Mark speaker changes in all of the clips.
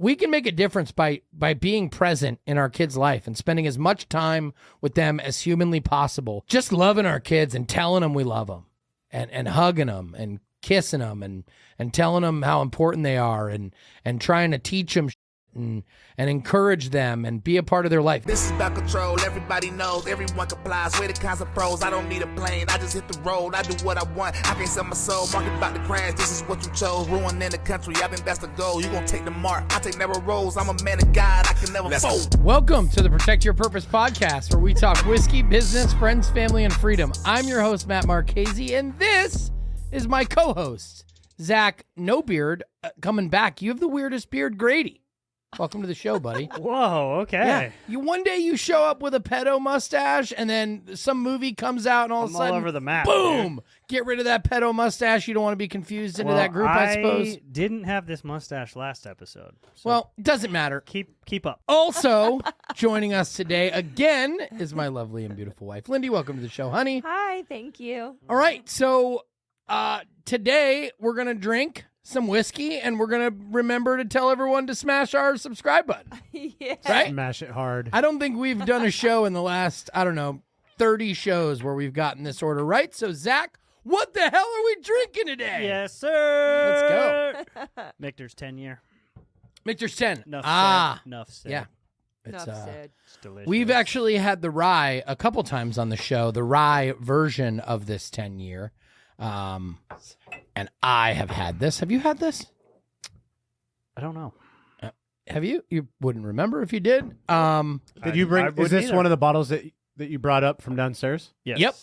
Speaker 1: we can make a difference by being present in our kids' life and spending as much time with them as humanly possible. Just loving our kids and telling them we love them and hugging them and kissing them and telling them how important they are and trying to teach them and encourage them and be a part of their life.
Speaker 2: This is about control. Everybody knows. Everyone complies. We're the kinds of pros. I don't need a plane. I just hit the road. I do what I want. I can't sell my soul. Market about to crash. This is what you chose. Ruining the country. I think that's the goal. You gonna take the mark. I take narrow roads. I'm a man of God. I can never fold.
Speaker 1: Welcome to the Protect Your Purpose podcast, where we talk whiskey, business, friends, family, and freedom. I'm your host, Matt Marchese, and this is my co-host, Zach No Beard, coming back. You have the weirdest beard, Grady. Welcome to the show, buddy.
Speaker 3: Whoa, okay.
Speaker 1: Yeah. One day you show up with a pedo mustache, and then some movie comes out, and all of a sudden,
Speaker 3: all over the map,
Speaker 1: boom!
Speaker 3: dude.
Speaker 1: Get rid of that pedo mustache. You don't want to be confused into that group, I suppose.
Speaker 3: I didn't have this mustache last episode. So
Speaker 1: Well, it doesn't matter.
Speaker 3: keep up.
Speaker 1: Also, joining us today again is my lovely and beautiful wife, Lindy. Welcome to the show, honey.
Speaker 4: Hi, thank you.
Speaker 1: All right, so today we're going to drink some whiskey, and we're going to remember to tell everyone to smash our subscribe button.
Speaker 4: Yeah.
Speaker 1: Right?
Speaker 3: Smash it hard.
Speaker 1: I don't think we've done a show in the last, 30 shows where we've gotten this order right. So, Zach, what the hell are we drinking today?
Speaker 3: Yes, sir.
Speaker 1: Let's
Speaker 3: go. Michter's 10 year.
Speaker 1: Michter's 10.
Speaker 3: Enough
Speaker 1: Ah.
Speaker 3: said. Enough said.
Speaker 1: Yeah. It's,
Speaker 4: Enough said.
Speaker 3: It's delicious.
Speaker 1: we've actually had the rye a couple times on the show, the rye version of this 10 year. And I have had this. Have you had this?
Speaker 3: I don't know.
Speaker 1: Have you? You wouldn't remember if you did.
Speaker 5: Did you bring? Is this one of the bottles that you brought up from downstairs?
Speaker 3: Yes.
Speaker 1: Yep.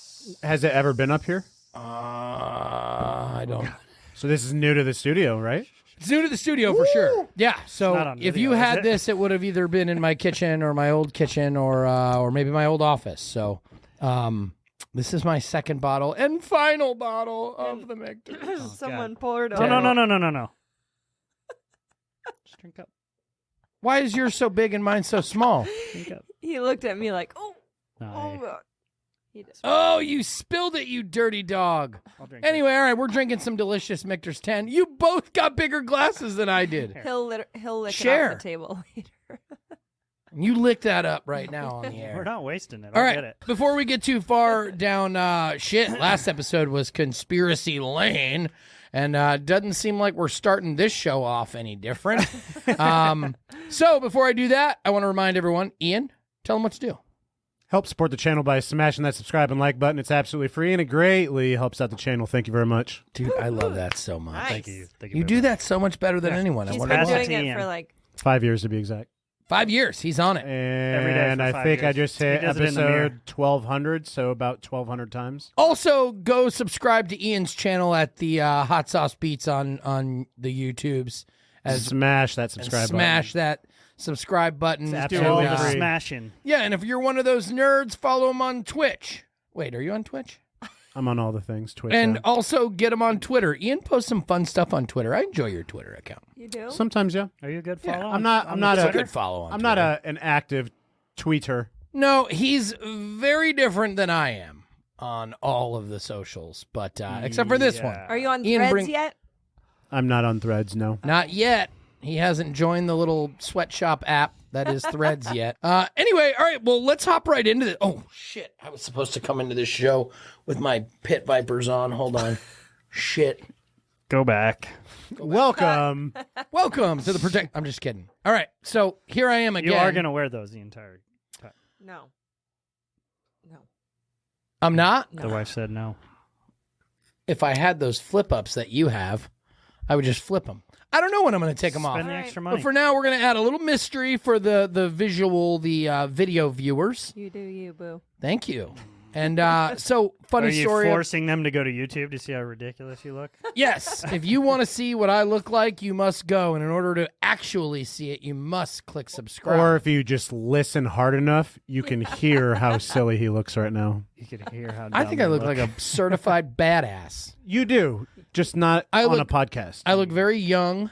Speaker 5: Has it ever been up here?
Speaker 1: I don't.
Speaker 5: So this is new to the studio, right?
Speaker 1: It's new to the studio for sure. Yeah.
Speaker 3: Not
Speaker 1: So
Speaker 3: on
Speaker 1: if
Speaker 3: video,
Speaker 1: you
Speaker 3: is
Speaker 1: had
Speaker 3: it?
Speaker 1: this, it would have either been in my kitchen or my old kitchen or maybe my old office. So, this is my second bottle and final bottle of the Michter.
Speaker 4: Someone poured
Speaker 3: No,
Speaker 4: over.
Speaker 3: no. Just drink up.
Speaker 1: Why is yours so big and mine so small?
Speaker 3: Drink up.
Speaker 4: He looked at me like, oh
Speaker 3: No,
Speaker 4: God. He just
Speaker 1: Oh, you spilled it, you dirty dog.
Speaker 3: I'll drink
Speaker 1: Anyway, all right, we're drinking some delicious Michter's 10. You both got bigger glasses than I did.
Speaker 4: he'll lick
Speaker 1: Share.
Speaker 4: it off the table later.
Speaker 1: You lick that up right now on the
Speaker 3: it.
Speaker 1: air.
Speaker 3: We're not wasting it.
Speaker 1: All
Speaker 3: I'll
Speaker 1: right,
Speaker 3: get it.
Speaker 1: before we get too far down last episode was Conspiracy Lane, and doesn't seem like we're starting this show off any different. So before I do that, I want to remind everyone, Ian, tell them what to do.
Speaker 5: Help support the channel by smashing that subscribe and like button. It's absolutely free, and it greatly helps out the channel. Thank you very much.
Speaker 1: Dude, I love that so much.
Speaker 4: Nice.
Speaker 3: Thank you. Thank you.
Speaker 1: You
Speaker 3: very
Speaker 1: do
Speaker 3: much.
Speaker 1: that so much better than anyone. I
Speaker 4: He's
Speaker 1: wonder
Speaker 4: been
Speaker 3: pass
Speaker 1: why.
Speaker 3: it
Speaker 4: doing
Speaker 3: to
Speaker 4: it
Speaker 3: Ian.
Speaker 4: for like
Speaker 5: 5 years to be exact.
Speaker 1: 5 years, he's on it.
Speaker 3: Every day
Speaker 5: And
Speaker 3: for
Speaker 5: I
Speaker 3: 5
Speaker 5: think I
Speaker 3: years.
Speaker 5: just
Speaker 3: He
Speaker 5: hit
Speaker 3: does it in the mirror.
Speaker 5: episode 1200, so about 1200 times.
Speaker 1: Also, go subscribe to Ian's channel at the Hot Sauce Beats on the YouTubes.
Speaker 5: Smash that
Speaker 1: And
Speaker 5: subscribe
Speaker 1: smash
Speaker 5: button.
Speaker 1: that subscribe button.
Speaker 3: Do
Speaker 5: absolutely
Speaker 3: all
Speaker 1: And,
Speaker 3: the
Speaker 5: free.
Speaker 3: smashing.
Speaker 1: yeah, and if you're one of those nerds, follow him on Twitch. Wait, are you on Twitch?
Speaker 5: I'm on all the things. Twitch.
Speaker 1: And
Speaker 5: yeah.
Speaker 1: also get him on Twitter. Ian posts some fun stuff on Twitter. I enjoy your Twitter account.
Speaker 4: you do.
Speaker 5: Sometimes, yeah.
Speaker 3: Are you a good
Speaker 1: Yeah,
Speaker 3: follow?
Speaker 5: I'm not
Speaker 1: It's
Speaker 5: a
Speaker 1: a good follow on
Speaker 5: I'm
Speaker 1: Twitter.
Speaker 5: not an active tweeter.
Speaker 1: No, he's very different than I am on all of the socials, but except for this one.
Speaker 3: Yeah.
Speaker 4: Are you on
Speaker 1: Ian,
Speaker 4: Threads
Speaker 1: bring-
Speaker 4: yet?
Speaker 5: I'm not on Threads, no.
Speaker 1: Not yet. He hasn't joined the little sweatshop app that is Threads yet. Anyway, all right, well, let's hop right into this. Oh, shit. I was supposed to come into this show with my pit vipers on. Hold on. Shit.
Speaker 3: Go back.
Speaker 5: Welcome.
Speaker 1: Welcome to the Protect. I'm just kidding. All right, so here I am again.
Speaker 3: You are going to wear those the entire time.
Speaker 4: No. No.
Speaker 1: I'm not.
Speaker 3: The wife said no.
Speaker 1: If I had those flip ups that you have, I would just flip them. I don't know when I'm going to take them off.
Speaker 3: Spend the
Speaker 4: All right.
Speaker 3: extra money.
Speaker 1: But for now, we're going to add a little mystery for the video viewers.
Speaker 4: You do you, boo.
Speaker 1: Thank you. And so,
Speaker 3: Are
Speaker 1: funny
Speaker 3: you
Speaker 1: story.
Speaker 3: forcing them to go to YouTube to see how ridiculous you look?
Speaker 1: Yes, if you want to see what I look like, you must go. And in order to actually see it, you must click subscribe.
Speaker 5: Or if you just listen hard enough, you can hear how silly he looks right now.
Speaker 3: You can hear how
Speaker 1: I
Speaker 3: dumb
Speaker 1: think I
Speaker 3: you
Speaker 1: look like a certified badass.
Speaker 5: You do, just not
Speaker 1: I
Speaker 5: on
Speaker 1: look-
Speaker 5: a podcast.
Speaker 1: I look very young,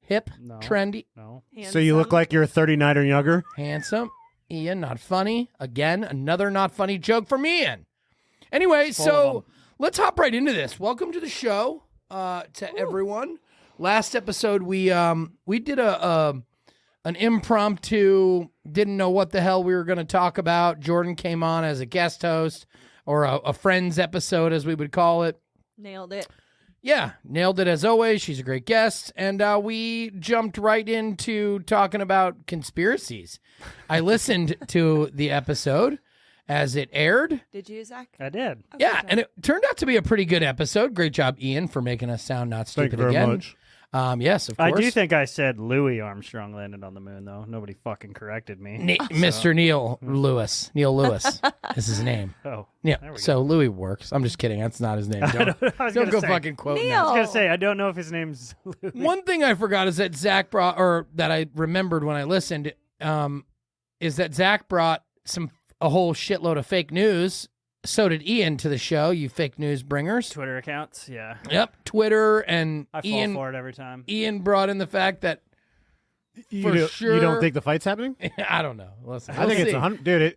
Speaker 1: hip,
Speaker 3: No.
Speaker 1: trendy,
Speaker 3: No.
Speaker 5: So you look like you're 39 or younger?
Speaker 1: handsome. Ian, not funny. Again, another not funny joke from Ian. Anyway,
Speaker 3: Full of
Speaker 1: so
Speaker 3: 'em.
Speaker 1: let's hop right into this. Welcome to the show to everyone. Last episode we did an impromptu, didn't know what the hell we were going to talk about. Jordan came on as a guest host, or a friends episode as we would call it.
Speaker 4: Nailed it.
Speaker 1: Yeah, nailed it as always. She's a great guest. And we jumped right into talking about conspiracies. I listened to the episode as it aired.
Speaker 4: Did you, Zach?
Speaker 3: I did.
Speaker 4: Oh,
Speaker 1: Yeah,
Speaker 4: good
Speaker 1: and it turned out to be a pretty good episode. Great job, Ian, for making us sound not
Speaker 5: Thank
Speaker 1: stupid
Speaker 5: you very
Speaker 1: again.
Speaker 5: much.
Speaker 1: Yes, of
Speaker 3: I
Speaker 1: course.
Speaker 3: do think I said Louis Armstrong landed on the moon, though. Nobody fucking corrected me.
Speaker 1: Mr. Neil Lewis. Neil Lewis is his name.
Speaker 3: Oh,
Speaker 1: Yeah,
Speaker 3: there we go.
Speaker 1: so Louis works. I'm just kidding. That's not his name. Don't,
Speaker 3: I was
Speaker 1: don't
Speaker 3: gonna
Speaker 1: go
Speaker 3: say,
Speaker 1: fucking quoting
Speaker 4: Neil.
Speaker 1: that.
Speaker 3: I was gonna say I don't know if his name's Louis.
Speaker 1: One thing I forgot is that Zach brought, or that I remembered when I listened, is that Zach brought a whole shitload of fake news. So did Ian to the show, you fake news bringers.
Speaker 3: Twitter accounts, yeah.
Speaker 1: Yep, Twitter, and
Speaker 3: I fall
Speaker 1: Ian.
Speaker 3: for it every time.
Speaker 1: Ian brought in the fact that for
Speaker 5: You
Speaker 1: sure.
Speaker 5: don't think the fight's happening?
Speaker 1: I don't know. Listen,
Speaker 5: I think it's 100. Dude,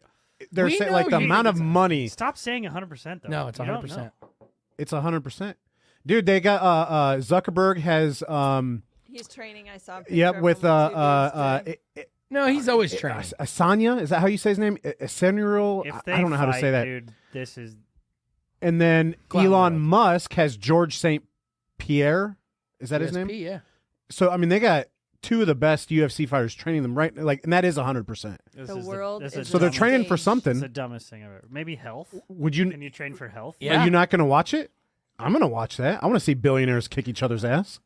Speaker 5: they're
Speaker 1: We
Speaker 5: saying
Speaker 1: know
Speaker 5: like the
Speaker 1: you
Speaker 5: amount
Speaker 1: think
Speaker 5: of
Speaker 1: it's
Speaker 5: money.
Speaker 3: Stop saying 100%, though.
Speaker 1: No, it's
Speaker 3: You don't
Speaker 1: 100%.
Speaker 3: know.
Speaker 5: It's 100%. Dude, they got Zuckerberg has
Speaker 4: He's training. I saw. a
Speaker 5: yep
Speaker 4: picture
Speaker 5: with
Speaker 4: of him with two dudes today.
Speaker 1: No, he's always training.
Speaker 5: Asanya, is that how you say his name? Asaniel.
Speaker 3: If
Speaker 5: I
Speaker 3: they
Speaker 5: don't know how to
Speaker 3: fight,
Speaker 5: say that.
Speaker 3: Dude, this is
Speaker 5: And then
Speaker 1: Clown
Speaker 5: Elon
Speaker 1: world.
Speaker 5: Musk has George St. Pierre. Is that his name?
Speaker 1: GSP, yeah.
Speaker 5: So I mean, they got two of the best UFC fighters training them right, like, and that is 100%.
Speaker 3: this
Speaker 4: The
Speaker 3: is
Speaker 4: world
Speaker 3: this
Speaker 4: is
Speaker 5: So they're
Speaker 4: Dumbest
Speaker 5: training for
Speaker 4: stage.
Speaker 3: It's the
Speaker 5: something.
Speaker 3: dumbest thing ever. Maybe health.
Speaker 5: Would you?
Speaker 3: Can you train for health?
Speaker 1: Yeah.
Speaker 5: Are you not going to watch it? I'm going to watch that. I want to see billionaires kick each other's ass.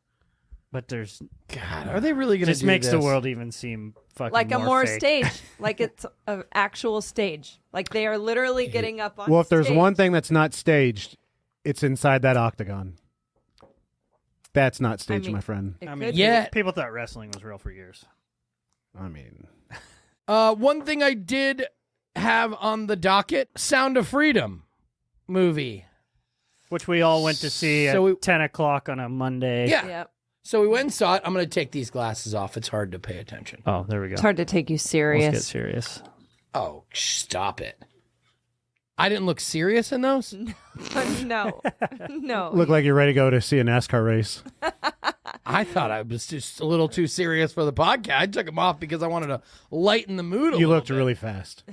Speaker 3: But there's
Speaker 1: God, are they really going to
Speaker 3: just
Speaker 1: do
Speaker 3: makes
Speaker 1: this?
Speaker 3: the world even seem fucking
Speaker 4: Like a more
Speaker 3: fake.
Speaker 4: stage, like it's an actual stage. Like they are literally getting up on.
Speaker 5: Well, if there's
Speaker 4: stage.
Speaker 5: one thing that's not staged, it's inside that octagon. That's not staged,
Speaker 4: mean-
Speaker 5: my friend.
Speaker 4: It
Speaker 3: I
Speaker 4: could
Speaker 3: mean,
Speaker 4: be.
Speaker 1: Yeah.
Speaker 3: people thought wrestling was real for years.
Speaker 5: I mean,
Speaker 1: One thing I did have on the docket: Sound of Freedom movie.
Speaker 3: Which we all went to see
Speaker 1: So
Speaker 3: at 10 o'clock on a Monday.
Speaker 1: Yeah.
Speaker 4: Yep.
Speaker 1: So we went and saw it. I'm going to take these glasses off. It's hard to pay attention.
Speaker 3: Oh, there we go.
Speaker 4: It's hard to take you
Speaker 3: Let's get
Speaker 4: serious.
Speaker 3: serious.
Speaker 1: Oh, stop it! I didn't look serious in those.
Speaker 4: No, no.
Speaker 5: look like you're ready to go to see a NASCAR race.
Speaker 1: I thought I was just a little too serious for the podcast. I took them off because I wanted to lighten the mood.
Speaker 5: You looked really fast.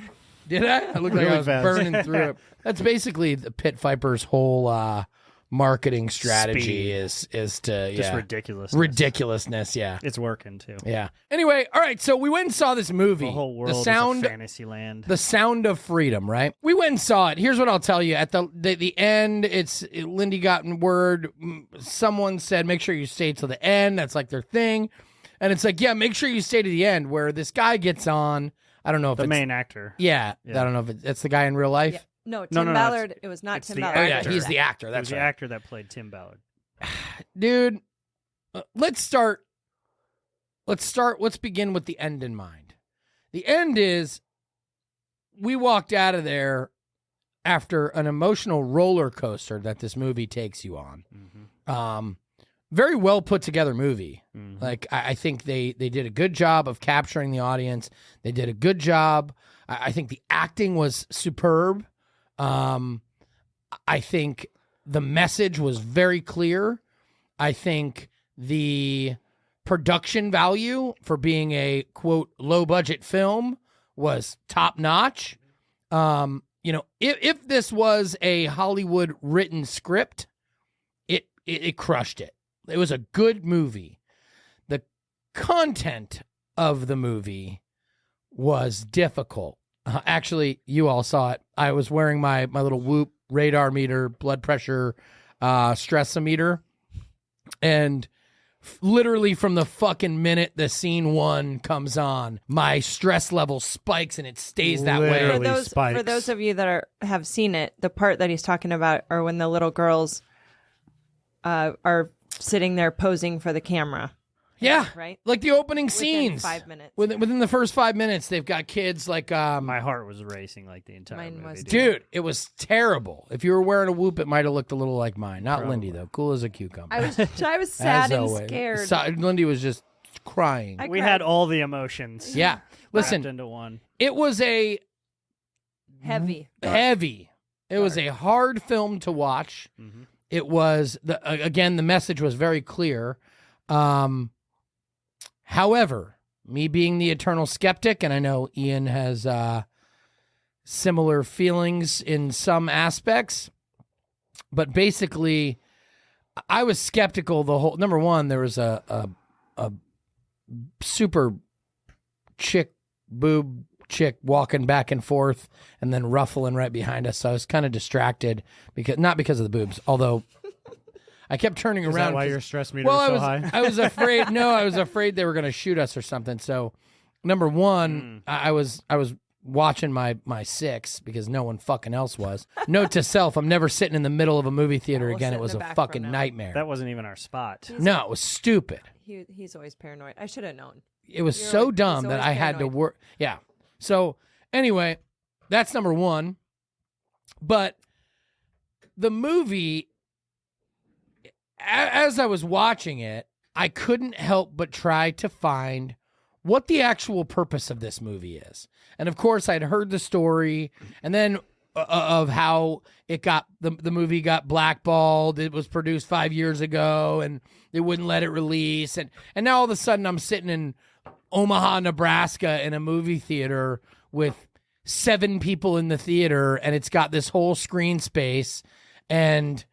Speaker 1: Did I? I looked like
Speaker 5: Really
Speaker 1: I was
Speaker 5: fast.
Speaker 1: burning through it. That's basically the Pit Viper's whole marketing strategy
Speaker 3: Speed.
Speaker 1: is to
Speaker 3: Just
Speaker 1: yeah.
Speaker 3: ridiculous.
Speaker 1: ridiculousness. Yeah,
Speaker 3: It's working, too.
Speaker 1: yeah. Anyway, all right. So we went and saw this movie,
Speaker 3: The whole world
Speaker 1: the sound,
Speaker 3: is a fantasy land.
Speaker 1: the Sound of Freedom. Right? We went and saw it. Here's what I'll tell you: at the end, Lindy got in word. Someone said, "Make sure you stay till the end." That's like their thing, and it's like, yeah, make sure you stay to the end. Where this guy gets on. I don't know if
Speaker 3: the
Speaker 1: it's
Speaker 3: main actor.
Speaker 1: Yeah,
Speaker 3: Yeah.
Speaker 1: I don't know if it's the guy in real life.
Speaker 4: Yeah. No,
Speaker 3: No,
Speaker 4: Tim
Speaker 3: no,
Speaker 4: Ballard. It was not
Speaker 3: it's
Speaker 4: Tim
Speaker 3: the
Speaker 4: Ballard.
Speaker 1: Oh yeah,
Speaker 3: actor.
Speaker 1: he's the actor.
Speaker 3: It was
Speaker 1: That's
Speaker 3: the
Speaker 1: right,
Speaker 3: actor that played Tim Ballard.
Speaker 1: dude. Let's start. Let's begin with the end in mind. The end is we walked out of there after an emotional roller coaster that this movie takes you on.
Speaker 3: Mm-hmm.
Speaker 1: Very well put together movie.
Speaker 3: Mm-hmm.
Speaker 1: Like I think they did a good job of capturing the audience. They did a good job. I think the acting was superb. I think the message was very clear. I think the production value for being a quote low budget film was top notch. If this was a Hollywood written script, it crushed it. It was a good movie. The content of the movie was difficult. Actually, you all saw it. I was wearing my little Whoop radar meter, blood pressure, stressometer, and literally from the fucking minute the scene one comes on, my stress level spikes and it stays that way.
Speaker 5: Literally.
Speaker 4: For those of you that have seen it, the part that he's talking about are when the little girls are sitting there posing for the camera.
Speaker 1: Yeah,
Speaker 4: Right?
Speaker 1: like the opening
Speaker 4: Within
Speaker 1: scenes.
Speaker 4: 5 minutes.
Speaker 1: Within the first 5 minutes, they've got kids like
Speaker 3: My heart was racing like the entire
Speaker 4: Mine
Speaker 3: movie.
Speaker 4: was
Speaker 1: Dude, it was terrible. If you were wearing a Whoop, it might have looked a little like mine. Not
Speaker 3: Probably.
Speaker 1: Lindy though, cool as a cucumber.
Speaker 4: I was sad and
Speaker 1: always.
Speaker 4: scared.
Speaker 1: Lindy was just crying.
Speaker 4: I
Speaker 3: We
Speaker 4: cried.
Speaker 3: had all the emotions.
Speaker 1: Yeah,
Speaker 3: wrapped
Speaker 1: listen,
Speaker 3: into one.
Speaker 1: it was a
Speaker 4: heavy.
Speaker 1: heavy. It was a hard film to watch.
Speaker 3: Mhm.
Speaker 1: It was again the message was very clear. However, me being the eternal skeptic, and I know Ian has similar feelings in some aspects, but basically, I was skeptical the whole. Number one, there was a super boob chick walking back and forth and then ruffling right behind us. So I was kind of distracted not because of the boobs, although I kept turning
Speaker 5: Is
Speaker 1: around.
Speaker 5: that why your stress meter was so high?
Speaker 1: I was afraid. No, I was afraid they were going to shoot us or something. So, number one, I was watching my six because no one fucking else was. Note to self: I'm never sitting in the middle of a movie theater
Speaker 4: We'll
Speaker 1: again.
Speaker 4: sit
Speaker 1: It
Speaker 4: in
Speaker 1: was
Speaker 4: the
Speaker 1: a
Speaker 4: back
Speaker 1: fucking
Speaker 4: from now.
Speaker 1: nightmare.
Speaker 3: That wasn't even our spot.
Speaker 1: No, it was stupid.
Speaker 4: He's always paranoid. I should have known.
Speaker 1: It was
Speaker 4: You're
Speaker 1: so
Speaker 4: like-
Speaker 1: dumb
Speaker 4: he's
Speaker 1: that
Speaker 4: always
Speaker 1: I had to
Speaker 4: paranoid.
Speaker 1: work. Yeah. So anyway, that's number one. But the movie, as I was watching it, I couldn't help but try to find what the actual purpose of this movie is. And of course, I'd heard the story, and then of how it got the movie got blackballed. It was produced 5 years ago, and they wouldn't let it release. And now all of a sudden, I'm sitting in Omaha, Nebraska, in a movie theater with 7 people in the theater, and it's got this whole screen space, and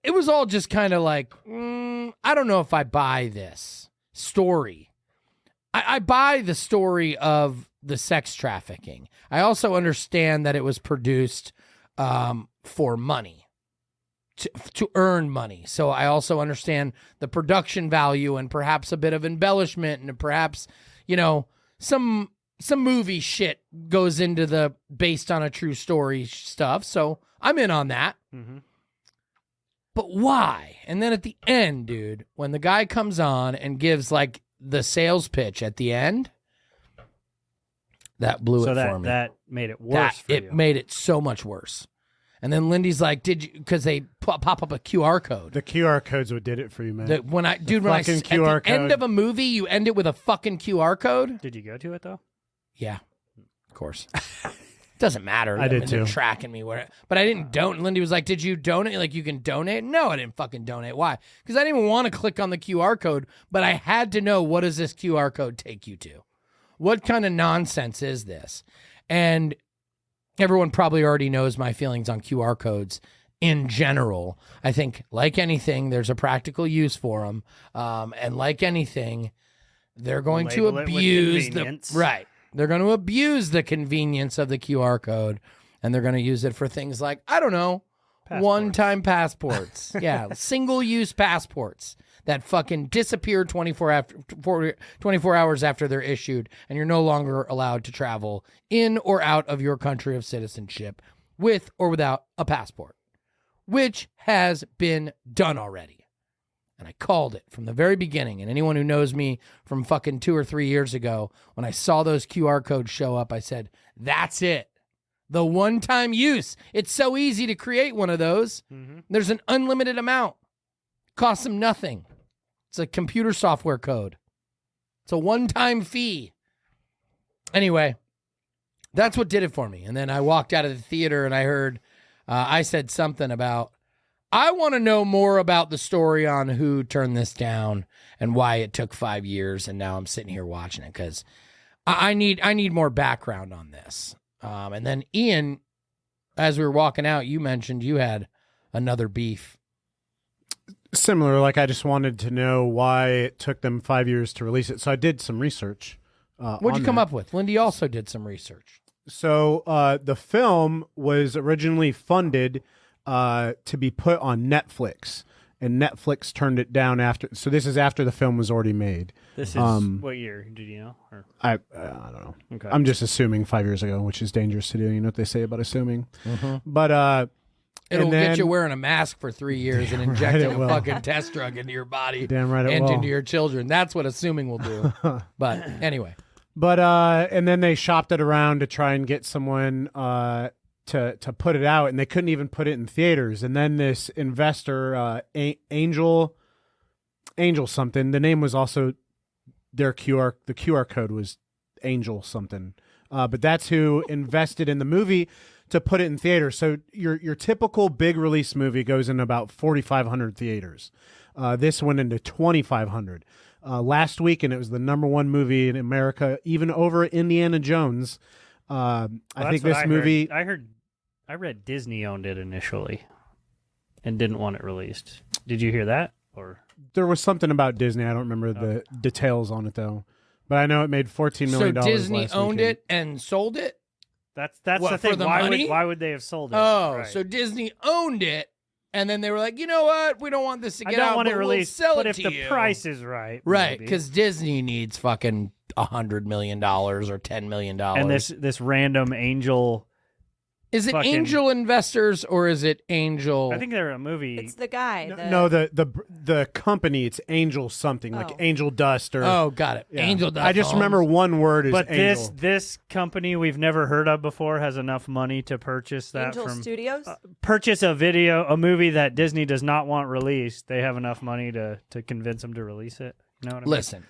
Speaker 1: it was all just kind of like, I don't know if I buy this story. I buy the story of the sex trafficking. I also understand that it was produced for money, to earn money. So I also understand the production value and perhaps a bit of embellishment and perhaps, some movie shit goes into the based on a true story stuff. So I'm in on that.
Speaker 3: Mm-hmm.
Speaker 1: But why? And then at the end, dude, when the guy comes on and gives like the sales pitch at the end, that blew it for me.
Speaker 3: That made it worse for you.
Speaker 1: It made it so much worse. And then Lindy's like, "Did you?" Because they pop up a QR code.
Speaker 5: The QR code's what did it for you, man.
Speaker 1: When I
Speaker 5: fucking
Speaker 1: at
Speaker 5: QR
Speaker 1: the end
Speaker 5: code.
Speaker 1: of a movie, you end it with a fucking QR code.
Speaker 3: Did you go to it though?
Speaker 1: Yeah, of course. Doesn't matter.
Speaker 5: I did
Speaker 1: they're
Speaker 5: too.
Speaker 1: Tracking me, but I didn't donate. Lindy was like, "Did you donate? Like you can donate?" No, I didn't fucking donate. Why? Because I didn't even want to click on the QR code, but I had to know, what does this QR code take you to? What kind of nonsense is this? And everyone probably already knows my feelings on QR codes in general. I think, like anything, there's a practical use for them, and like anything, they're going to
Speaker 3: Label it with
Speaker 1: abuse
Speaker 3: convenience.
Speaker 1: right. They're going to abuse the convenience of the QR code, and they're going to use it for things like, I don't know,
Speaker 3: Passports.
Speaker 1: one-time passports. Yeah, single-use passports that fucking disappear 24 hours after they're issued, and you're no longer allowed to travel in or out of your country of citizenship with or without a passport, which has been done already. And I called it from the very beginning. And anyone who knows me from fucking 2 or 3 years ago, when I saw those QR codes show up, I said, that's it. The one-time use. It's so easy to create one of those.
Speaker 3: Mm-hmm.
Speaker 1: There's an unlimited amount. Costs them nothing. It's a computer software code. It's a one-time fee. Anyway, that's what did it for me. And then I walked out of the theater and I heard, I said something about, I want to know more about the story on who turned this down and why it took 5 years. And now I'm sitting here watching it because I need more background on this. And then Ian, as we were walking out, you mentioned you had another beef.
Speaker 5: Similar, like I just wanted to know why it took them 5 years to release it. So I did some research.
Speaker 1: What'd you come up with? Lindy also did some research.
Speaker 5: So the film was originally funded to be put on Netflix, and Netflix turned it down after. So this is after the film was already made.
Speaker 3: This is what year? Did you know? Or?
Speaker 5: I don't know.
Speaker 3: Okay.
Speaker 5: I'm just assuming 5 years ago, which is dangerous to do. You know what they say about assuming. But
Speaker 1: It'll
Speaker 5: and then,
Speaker 1: get you wearing a mask for 3 years and injecting
Speaker 5: it
Speaker 1: a
Speaker 5: will.
Speaker 1: fucking test drug into your body
Speaker 5: Damn right it
Speaker 1: and
Speaker 5: will.
Speaker 1: into your children. That's what assuming will do. But anyway.
Speaker 5: But and then they shopped it around to try and get someone to put it out, and they couldn't even put it in theaters. And then this investor, Angel something, the name was also their the QR code was Angel something. But that's who invested in the movie to put it in theaters. So your typical big release movie goes in about 4,500 theaters. This went into 2,500 last week, and it was the #1 movie in America, even over Indiana Jones. I think this movie.
Speaker 3: I read Disney owned it initially, and didn't want it released. Did you hear that? Or
Speaker 5: There was something about Disney. I don't remember the details on it though, but I know it made $14 million.
Speaker 1: So Disney
Speaker 5: last
Speaker 1: owned
Speaker 5: weekend.
Speaker 1: it and sold it?
Speaker 3: that's
Speaker 1: What,
Speaker 3: the
Speaker 1: for
Speaker 3: thing.
Speaker 1: the
Speaker 3: Why
Speaker 1: money?
Speaker 3: would they have sold it?
Speaker 1: Oh,
Speaker 3: Right.
Speaker 1: so Disney owned it, and then they were like, you know what? We don't want this to
Speaker 3: I
Speaker 1: get
Speaker 3: don't
Speaker 1: out,
Speaker 3: want it
Speaker 1: but we'll
Speaker 3: released.
Speaker 1: sell
Speaker 3: But
Speaker 1: it
Speaker 3: if
Speaker 1: to
Speaker 3: the
Speaker 1: you.
Speaker 3: price is right,
Speaker 1: Right,
Speaker 3: maybe.
Speaker 1: because Disney needs fucking $100 million or $10 million.
Speaker 3: And this random angel.
Speaker 1: Is it
Speaker 3: fucking-
Speaker 1: angel investors or is it angel?
Speaker 3: I think they're a movie.
Speaker 4: It's the guy.
Speaker 5: No, the company. It's Angel something like
Speaker 4: Oh.
Speaker 5: Angel Dust or.
Speaker 1: Oh, got it.
Speaker 5: Yeah.
Speaker 1: Angel Dust
Speaker 5: I just
Speaker 1: Homes.
Speaker 5: remember one word is
Speaker 3: But
Speaker 5: Angel.
Speaker 3: this company we've never heard of before has enough money to purchase that
Speaker 4: Angel
Speaker 3: from
Speaker 4: Studios.
Speaker 3: purchase a movie that Disney does not want released. They have enough money to convince them to release it. You know what I mean?
Speaker 1: Listen,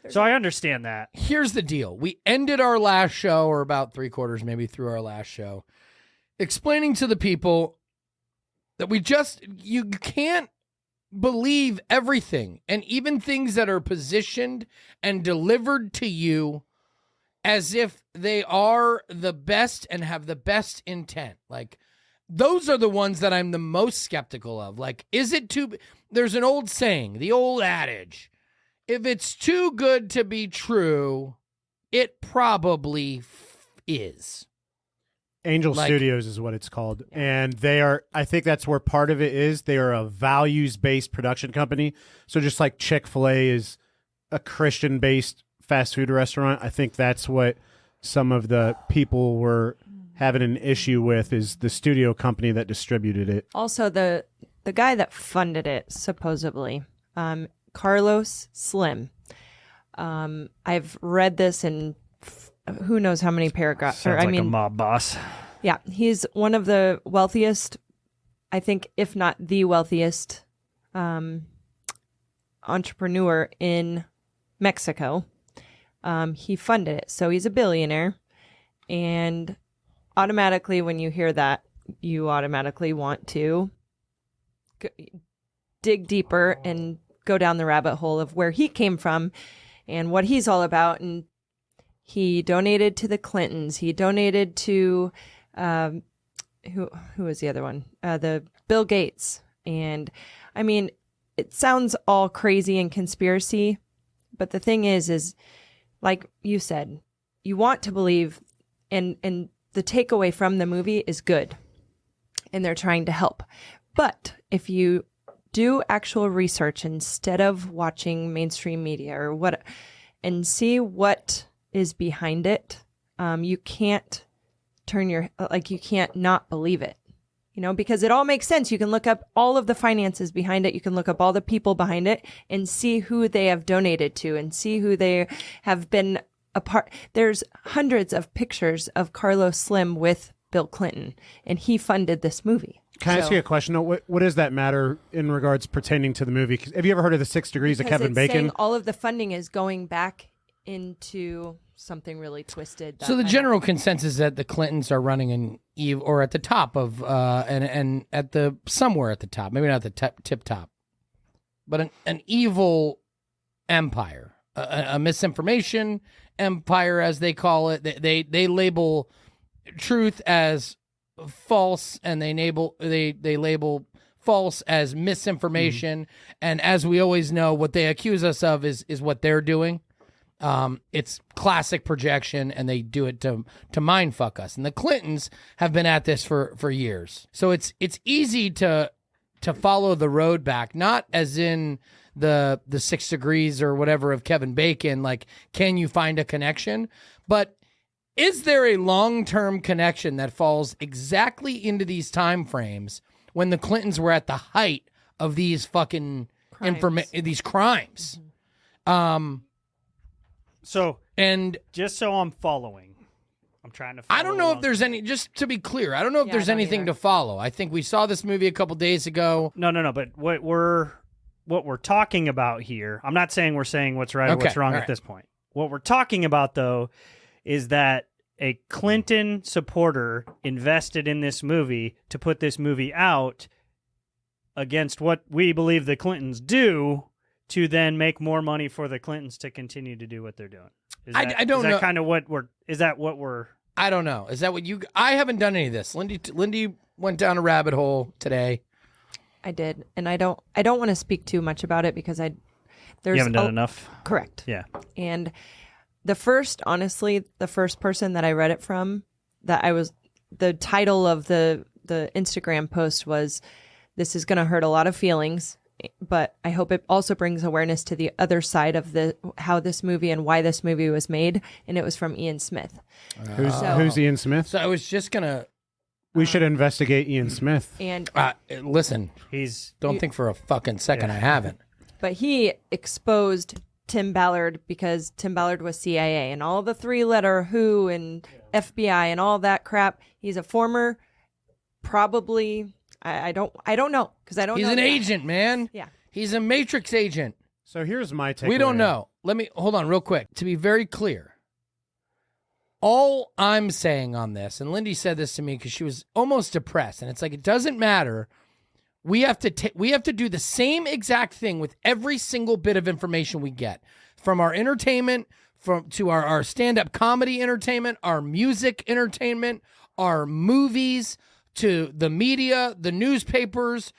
Speaker 3: So I understand that.
Speaker 1: here's the deal. We ended our last show, or about 3/4 maybe through our last show, explaining to the people that you can't believe everything, and even things that are positioned and delivered to you as if they are the best and have the best intent. Like, those are the ones that I'm the most skeptical of. Like, there's an old saying, the old adage, if it's too good to be true, it probably is.
Speaker 5: Angel
Speaker 1: Like-
Speaker 5: Studios is what it's called. And they are, I think that's where part of it is. They are a values-based production company. So just like Chick-fil-A is a Christian-based fast food restaurant, I think that's what some of the people were having an issue with, is the studio company that distributed it.
Speaker 4: Also, the guy that funded it, supposedly, Carlos Slim. I've read this in who knows how many paragraphs.
Speaker 3: Sounds like a mob boss.
Speaker 4: Yeah, he's one of the wealthiest, I think, if not the wealthiest entrepreneur in Mexico. He funded it, so he's a billionaire. And automatically, when you hear that, you automatically want to dig deeper and go down the rabbit hole of where he came from and what he's all about. And he donated to the Clintons. He donated to who was the other one? The Bill Gates. And I mean, it sounds all crazy and conspiracy, but the thing is like you said, you want to believe, and the takeaway from the movie is good, and they're trying to help. But if you do actual research instead of watching mainstream media or what, and see what is behind it, you can't you can't not believe it, because it all makes sense. You can look up all of the finances behind it. You can look up all the people behind it and see who they have donated to and see who they have been a part. There's hundreds of pictures of Carlos Slim with Bill Clinton, and he funded this movie.
Speaker 5: Can I ask you a question? What does that matter in regards pertaining to the movie? 'Cause have you ever heard of the 6 Degrees of
Speaker 4: Because
Speaker 5: Kevin
Speaker 4: it's
Speaker 5: Bacon?
Speaker 4: saying all of the funding is going back into something really twisted.
Speaker 1: So the general consensus is that the Clintons are running an evil, or at the top of, and at the somewhere at the top, maybe not the tip top, but an evil empire, a misinformation empire, as they call it. They label truth as false, and they label false as misinformation. And as we always know, what they accuse us of is what they're doing. It's classic projection, and they do it to mind fuck us. And the Clintons have been at this for years. So it's easy to follow the road back, not as in the 6 degrees or whatever of Kevin Bacon, like, can you find a connection? But is there a long-term connection that falls exactly into these time frames when the Clintons were at the height of these fucking these crimes?
Speaker 3: So,
Speaker 1: and
Speaker 3: just so I'm following, I'm trying to follow
Speaker 1: I don't know
Speaker 3: along.
Speaker 1: if there's any, just to be clear, I don't know if
Speaker 4: Yeah,
Speaker 1: there's
Speaker 4: I don't
Speaker 1: anything
Speaker 4: either.
Speaker 1: to follow. I think we saw this movie a couple days ago.
Speaker 3: No, but what we're talking about here, I'm not saying we're saying what's right or
Speaker 1: Okay,
Speaker 3: what's wrong
Speaker 1: all
Speaker 3: at
Speaker 1: right.
Speaker 3: this point. What we're talking about, though, is that a Clinton supporter invested in this movie to put this movie out against what we believe the Clintons do to then make more money for the Clintons to continue to do what they're doing.
Speaker 1: I don't know.
Speaker 3: Kind of what we're? Is that what we're?
Speaker 1: I don't know. Is that what you? I haven't done any of this. Lindy went down a rabbit hole today.
Speaker 4: I did, and I don't want to speak too much about it because there's
Speaker 3: You haven't done enough.
Speaker 4: Correct.
Speaker 3: Yeah.
Speaker 4: And the first person that I read it from, the title of the Instagram post was, "This is going to hurt a lot of feelings, but I hope it also brings awareness to the other side of how this movie and why this movie was made." And it was from Ian Smith.
Speaker 5: Who's Ian Smith?
Speaker 1: So I was just gonna.
Speaker 5: We should investigate Ian Smith.
Speaker 4: And
Speaker 1: listen, don't think for a fucking second I haven't.
Speaker 4: But he exposed Tim Ballard because Tim Ballard was CIA and all the 3-letter WHO and FBI and all that crap. He's a former, probably. I don't know because I don't.
Speaker 1: He's
Speaker 4: know
Speaker 1: an agent, man.
Speaker 4: Yeah.
Speaker 1: He's a Matrix agent.
Speaker 5: So here's my take.
Speaker 1: We don't know. Let me hold on real quick to be very clear. All I'm saying on this, and Lindy said this to me because she was almost depressed, and it's like, it doesn't matter. We have to do the same exact thing with every single bit of information we get, from our entertainment, to our stand-up comedy entertainment, our music entertainment, our movies, to the media, the newspapers,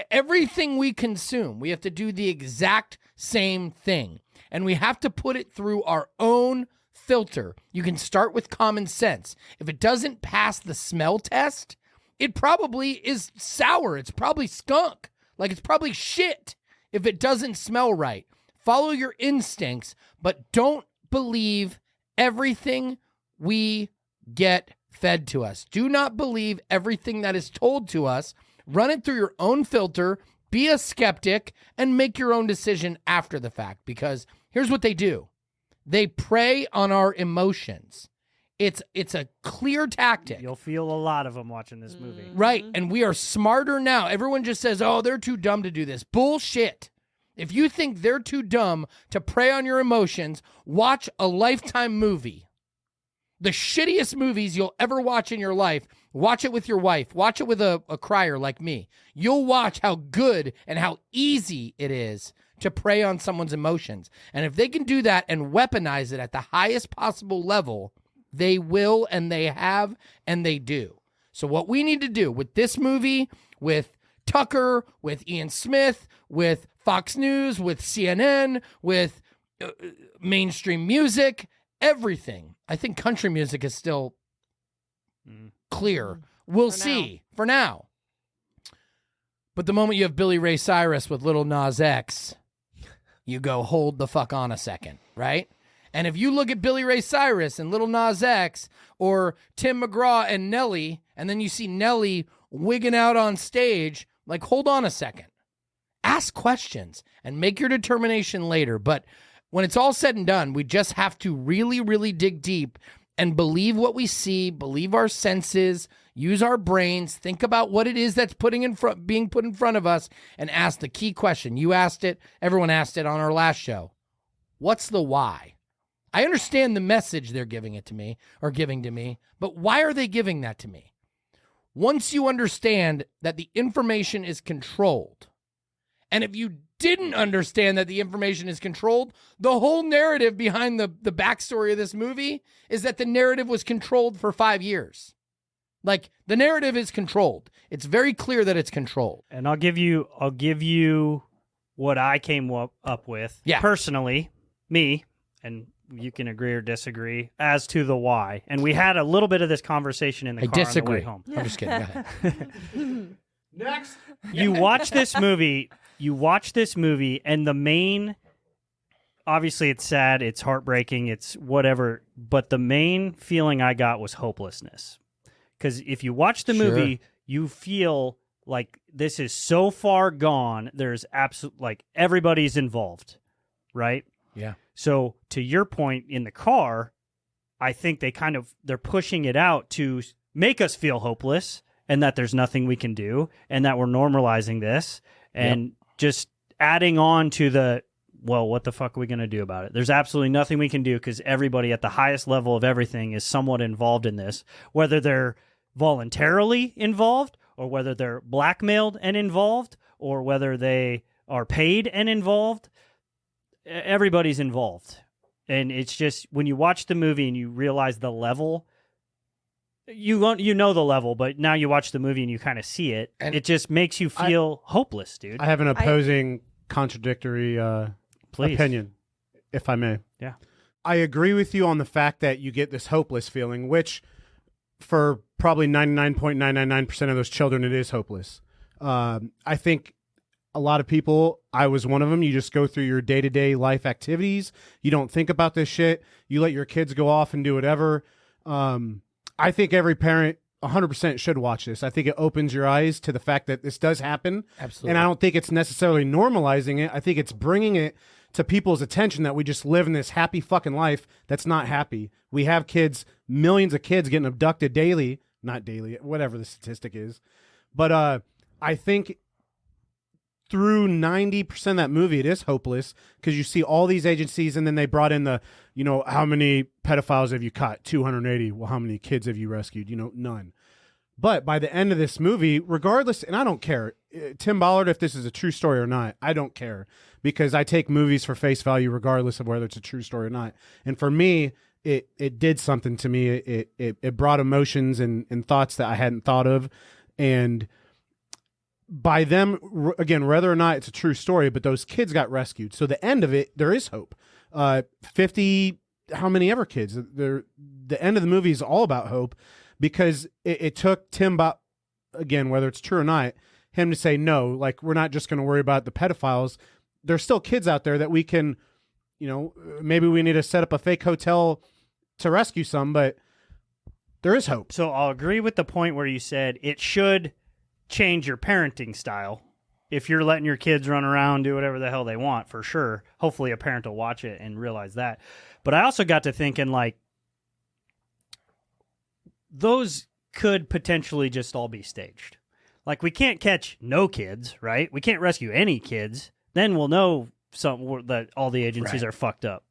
Speaker 1: everything we consume. We have to do the exact same thing, and we have to put it through our own filter. You can start with common sense. If it doesn't pass the smell test, it probably is sour. It's probably skunk. Like, it's probably shit if it doesn't smell right. Follow your instincts, but don't believe everything we get fed to us. Do not believe everything that is told to us. Run it through your own filter, be a skeptic, and make your own decision after the fact. Because here's what they do. They prey on our emotions. It's a clear tactic.
Speaker 3: You'll feel a lot of them watching this movie.
Speaker 1: Right, and we are smarter now. Everyone just says, oh, they're too dumb to do this. Bullshit. If you think they're too dumb to prey on your emotions, watch a Lifetime movie. The shittiest movies you'll ever watch in your life, watch it with your wife. Watch it with a crier like me. You'll watch how good and how easy it is to prey on someone's emotions. And if they can do that and weaponize it at the highest possible level, they will, and they have, and they do. So what we need to do with this movie, with Tucker, with Ian Smith, with Fox News, with CNN, with mainstream music, everything. I think country music is still clear. We'll see for now. But the moment you have Billy Ray Cyrus with Lil Nas X, you go, hold the fuck on a second, right? And if you look at Billy Ray Cyrus and Lil Nas X, or Tim McGraw and Nelly, and then you see Nelly wigging out on stage, like, hold on a second. Ask questions and make your determination later. But when it's all said and done, we just have to really, really dig deep and believe what we see, believe our senses, use our brains, think about what it is that's being put in front of us, and ask the key question. You asked it. Everyone asked it on our last show. What's the why? I understand the message they're giving to me, but why are they giving that to me? Once you understand that the information is controlled, and if you didn't understand that the information is controlled, the whole narrative behind the backstory of this movie is that the narrative was controlled for 5 years. Like, the narrative is controlled. It's very clear that it's controlled.
Speaker 3: And I'll give you what I came up with personally, me, and you can agree or disagree as to the why. And we had a little bit of this conversation in the car on the way home.
Speaker 1: I'm just kidding. Go ahead.
Speaker 5: Next.
Speaker 3: You watch this movie, and the main, obviously it's sad, it's heartbreaking, it's whatever, but the main feeling I got was hopelessness. Because if you watch the movie, you feel like this is so far gone, there's everybody's involved, right?
Speaker 1: Yeah.
Speaker 3: So to your point in the car, I think they're pushing it out to make us feel hopeless and that there's nothing we can do and that we're normalizing this and just adding on to what the fuck are we going to do about it? There's absolutely nothing we can do because everybody at the highest level of everything is somewhat involved in this, whether they're voluntarily involved or whether they're blackmailed and involved or whether they are paid and involved, everybody's involved. And it's just when you watch the movie and you realize the level, you know the level, but now you watch the movie and you kind of see it, and it just makes you feel hopeless, dude.
Speaker 5: I have an opposing, contradictory opinion, if I may.
Speaker 3: Yeah.
Speaker 5: I agree with you on the fact that you get this hopeless feeling, which for probably 99.999% of those children, it is hopeless. I think a lot of people, I was one of them, you just go through your day-to-day life activities. You don't think about this shit. You let your kids go off and do whatever. I think every parent 100% should watch this. I think it opens your eyes to the fact that this does happen.
Speaker 1: Absolutely.
Speaker 5: And I don't think it's necessarily normalizing it. I think it's bringing it to people's attention that we just live in this happy fucking life that's not happy. We have kids, millions of kids getting abducted daily. Not daily, whatever the statistic is. But I think through 90% of that movie, it is hopeless because you see all these agencies, and then they brought in the, how many pedophiles have you caught? 280. Well, how many kids have you rescued? None. But by the end of this movie, regardless, and I don't care, Tim Ballard, if this is a true story or not, I don't care, because I take movies for face value regardless of whether it's a true story or not. And for me, it did something to me. It brought emotions and thoughts that I hadn't thought of. And by them, again, whether or not it's a true story, but those kids got rescued. So the end of it, there is hope. 50, how many ever kids? The end of the movie is all about hope, because it took Tim, again, whether it's true or not, him to say, no, like, we're not just going to worry about the pedophiles. There's still kids out there that we can, maybe we need to set up a fake hotel to rescue some, but there is hope.
Speaker 3: So I'll agree with the point where you said it should change your parenting style. If you're letting your kids run around, do whatever the hell they want, for sure. Hopefully a parent will watch it and realize that. But I also got to thinking, like, those could potentially just all be staged. Like, we can't catch no kids, right? We can't rescue any kids. Then we'll know that all the agencies are fucked up.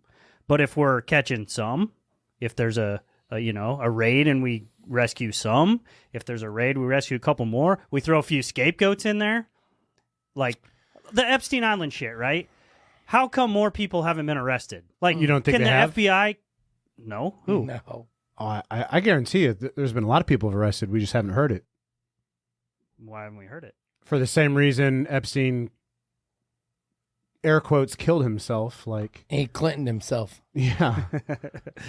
Speaker 3: But if we're catching some, if there's a raid and we rescue some, if there's a raid, we rescue a couple more, we throw a few scapegoats in there, like the Epstein Island shit, right? How come more people haven't been arrested? Like,
Speaker 5: you don't think
Speaker 3: can
Speaker 5: they
Speaker 3: the
Speaker 5: have?
Speaker 3: FBI? No. Who?
Speaker 1: No.
Speaker 5: Oh, I guarantee you, there's been a lot of people arrested. We just haven't heard it.
Speaker 3: Why haven't we heard it?
Speaker 5: For the same reason Epstein, air quotes, killed himself. Like,
Speaker 1: He Clinton himself.
Speaker 5: yeah.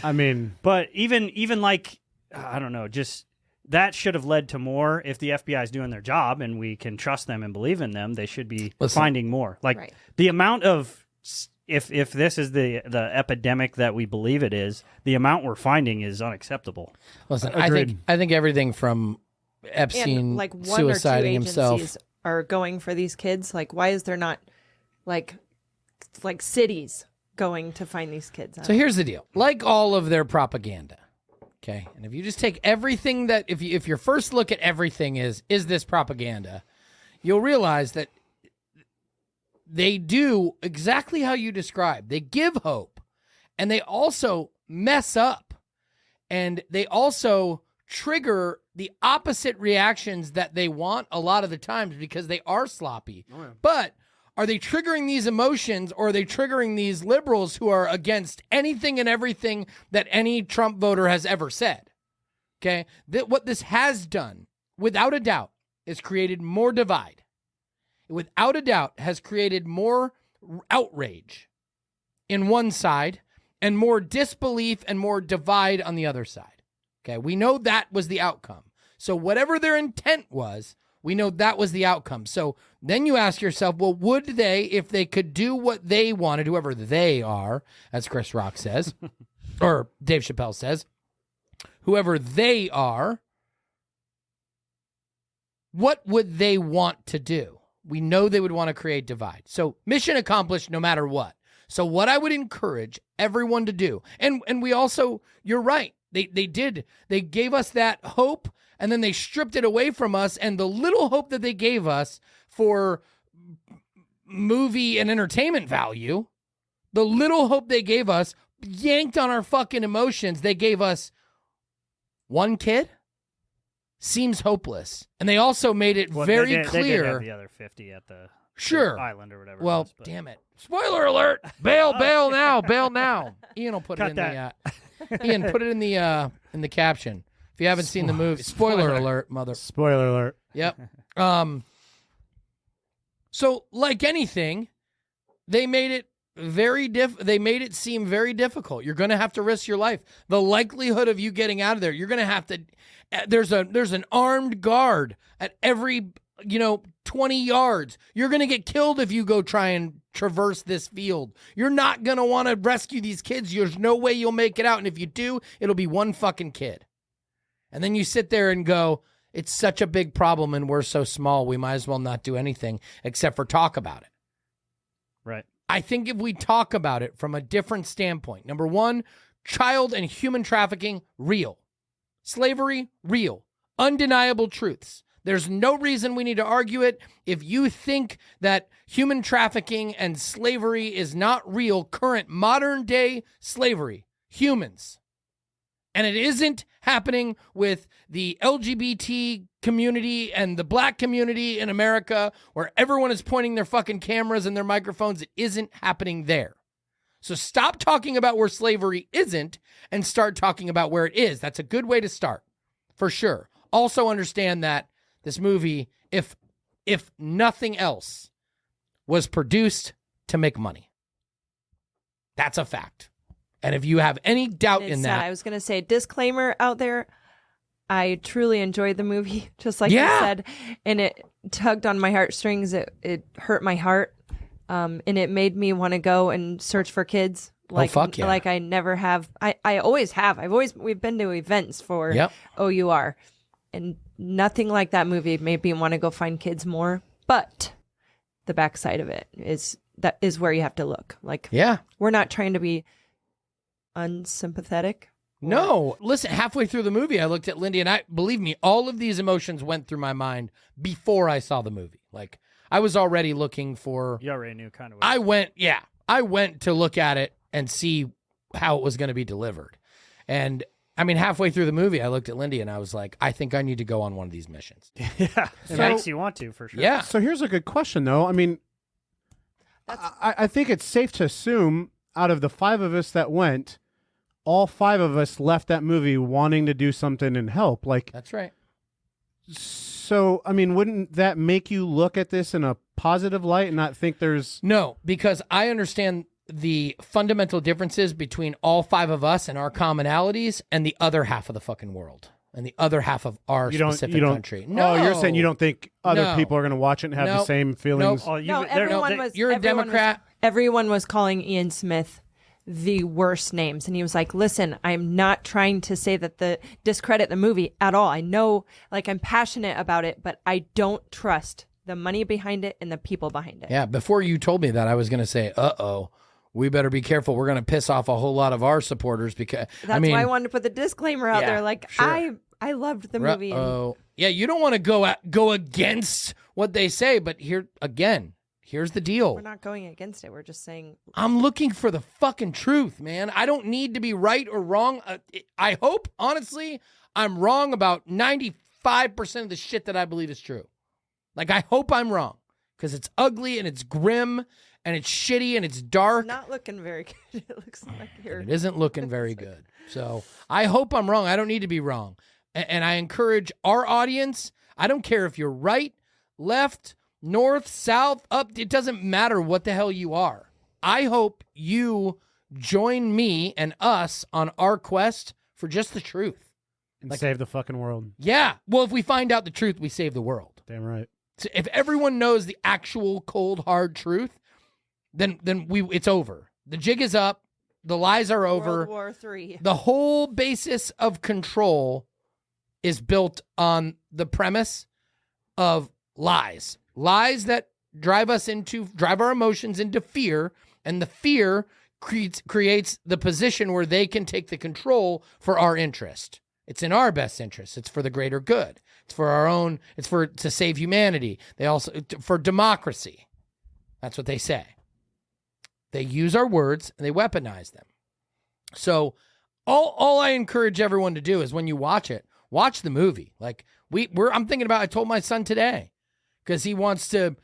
Speaker 5: I mean,
Speaker 3: But even like, I don't know, just that should have led to more. If the FBI is doing their job and we can trust them and believe in them, they should be finding more. Like, the amount of, if this is the epidemic that we believe it is, the amount we're finding is unacceptable.
Speaker 1: Listen,
Speaker 5: Agreed.
Speaker 1: I think everything from Epstein
Speaker 4: And like one or two
Speaker 1: suiciding
Speaker 4: agencies
Speaker 1: himself.
Speaker 4: are going for these kids. Like, why is there not like cities going to find these kids?
Speaker 1: So here's the deal. Like all of their propaganda, okay? And if you just take everything that, if your first look at everything is this propaganda, you'll realize that they do exactly how you described. They give hope, and they also mess up, and they also trigger the opposite reactions that they want a lot of the times because they are sloppy. Oh, yeah. But are they triggering these emotions, or are they triggering these liberals who are against anything and everything that any Trump voter has ever said? Okay? What this has done, without a doubt, is created more divide. Without a doubt, has created more outrage in one side and more disbelief and more divide on the other side. Okay, we know that was the outcome. So whatever their intent was, we know that was the outcome. So then you ask yourself, well, would they, if they could do what they wanted, whoever they are, as Chris Rock says, or Dave Chappelle says, whoever they are, what would they want to do? We know they would want to create divide. So mission accomplished no matter what. So what I would encourage everyone to do, and we also, you're right, they did. They gave us that hope, and then they stripped it away from us, and the little hope that they gave us for movie and entertainment value, the little hope they gave us, yanked on our fucking emotions. They gave us one kid, seems hopeless. And they also made it
Speaker 3: Well,
Speaker 1: very
Speaker 3: they
Speaker 1: clear.
Speaker 3: did have the other 50 at the
Speaker 1: Sure.
Speaker 3: island or whatever.
Speaker 1: Well,
Speaker 3: it was, but-
Speaker 1: damn it. Spoiler alert. Bail now. Bail now. Ian will put
Speaker 3: Cut
Speaker 1: it in the Ian, put it in the caption. If you haven't seen the movie, spoiler alert, mother.
Speaker 5: Spoiler alert.
Speaker 1: Yep. So like anything, they made it they made it seem very difficult. You're going to have to risk your life. The likelihood of you getting out of there, you're going to have to there's an armed guard at every 20 yards. You're going to get killed if you go try and traverse this field. You're not going to want to rescue these kids. There's no way you'll make it out. And if you do, it'll be one fucking kid. And then you sit there and go, it's such a big problem and we're so small, we might as well not do anything except for talk about it.
Speaker 3: Right.
Speaker 1: I think if we talk about it from a different standpoint, number one, child and human trafficking, real. Slavery, real. Undeniable truths. There's no reason we need to argue it. If you think that human trafficking and slavery is not real, current modern day slavery, humans, and it isn't happening with the LGBT community and the black community in America where everyone is pointing their fucking cameras and their microphones, it isn't happening there. So stop talking about where slavery isn't and start talking about where it is. That's a good way to start, for sure. Also understand that this movie, if nothing else, was produced to make money. That's a fact. And if you have any doubt in that,
Speaker 4: I was going to say, disclaimer out there, I truly enjoyed the movie, just like you said, and it tugged on my heartstrings. It hurt my heart, and it made me want to go and search for kids. Like,
Speaker 1: fuck yeah.
Speaker 4: Like I never have. I always have. We've been to events for OUR, and nothing like that movie made me want to go find kids more. But the backside of it is where you have to look. Like, we're not trying to be unsympathetic.
Speaker 1: No, listen, halfway through the movie, I looked at Lindy and believe me, all of these emotions went through my mind before I saw the movie. Like, I was already looking for.
Speaker 3: You already knew kind of.
Speaker 1: I went to look at it and see how it was going to be delivered. And I mean, halfway through the movie, I looked at Lindy and I was like, I think I need to go on one of these missions.
Speaker 3: Yeah, it makes you want to, for sure.
Speaker 1: Yeah.
Speaker 5: So here's a good question, though. I mean, I think it's safe to assume out of the 5 of us that went, all 5 of us left that movie wanting to do something and help. Like,
Speaker 1: that's right.
Speaker 5: So, I mean, wouldn't that make you look at this in a positive light and not think there's...
Speaker 1: No, because I understand the fundamental differences between all 5 of us and our commonalities and the other half of the fucking world and the other half of our specific country. No.
Speaker 5: Oh, you're saying you don't think other people are going to watch it and have the same feelings?
Speaker 3: Oh,
Speaker 1: You're a Democrat.
Speaker 4: Everyone was calling Ian Smith the worst names, and he was like, listen, I'm not trying to say that discredit the movie at all. I know, like, I'm passionate about it, but I don't trust the money behind it and the people behind it.
Speaker 1: Yeah, before you told me that, I was going to say, we better be careful. We're going to piss off a whole lot of our supporters because
Speaker 4: that's why I wanted to put the disclaimer out there. Like, sure. I loved the movie.
Speaker 1: Yeah, you don't want to go against what they say, but here's the deal.
Speaker 4: We're not going against it. We're just saying.
Speaker 1: I'm looking for the fucking truth, man. I don't need to be right or wrong. I hope, honestly, I'm wrong about 95% of the shit that I believe is true. Like, I hope I'm wrong because it's ugly and it's grim and it's shitty and it's dark.
Speaker 4: It's not looking very good. It looks like
Speaker 1: it isn't looking very good. So I hope I'm wrong. I don't need to be wrong. And I encourage our audience, I don't care if you're right, left, north, south, up, it doesn't matter what the hell you are. I hope you join me and us on our quest for just the truth.
Speaker 5: And save the fucking world.
Speaker 1: Yeah. Well, if we find out the truth, we save the world.
Speaker 5: Damn right.
Speaker 1: So if everyone knows the actual cold, hard truth, then it's over. The jig is up. The lies are over.
Speaker 4: World War III.
Speaker 1: The whole basis of control is built on the premise of lies. Lies that drive our emotions into fear, and the fear creates the position where they can take the control for our interest. It's in our best interest. It's for the greater good. It's for our own. It's to save humanity. They also for democracy. That's what they say. They use our words and they weaponize them. So all I encourage everyone to do is when you watch it, watch the movie. Like I'm thinking about. I told my son today because he wants to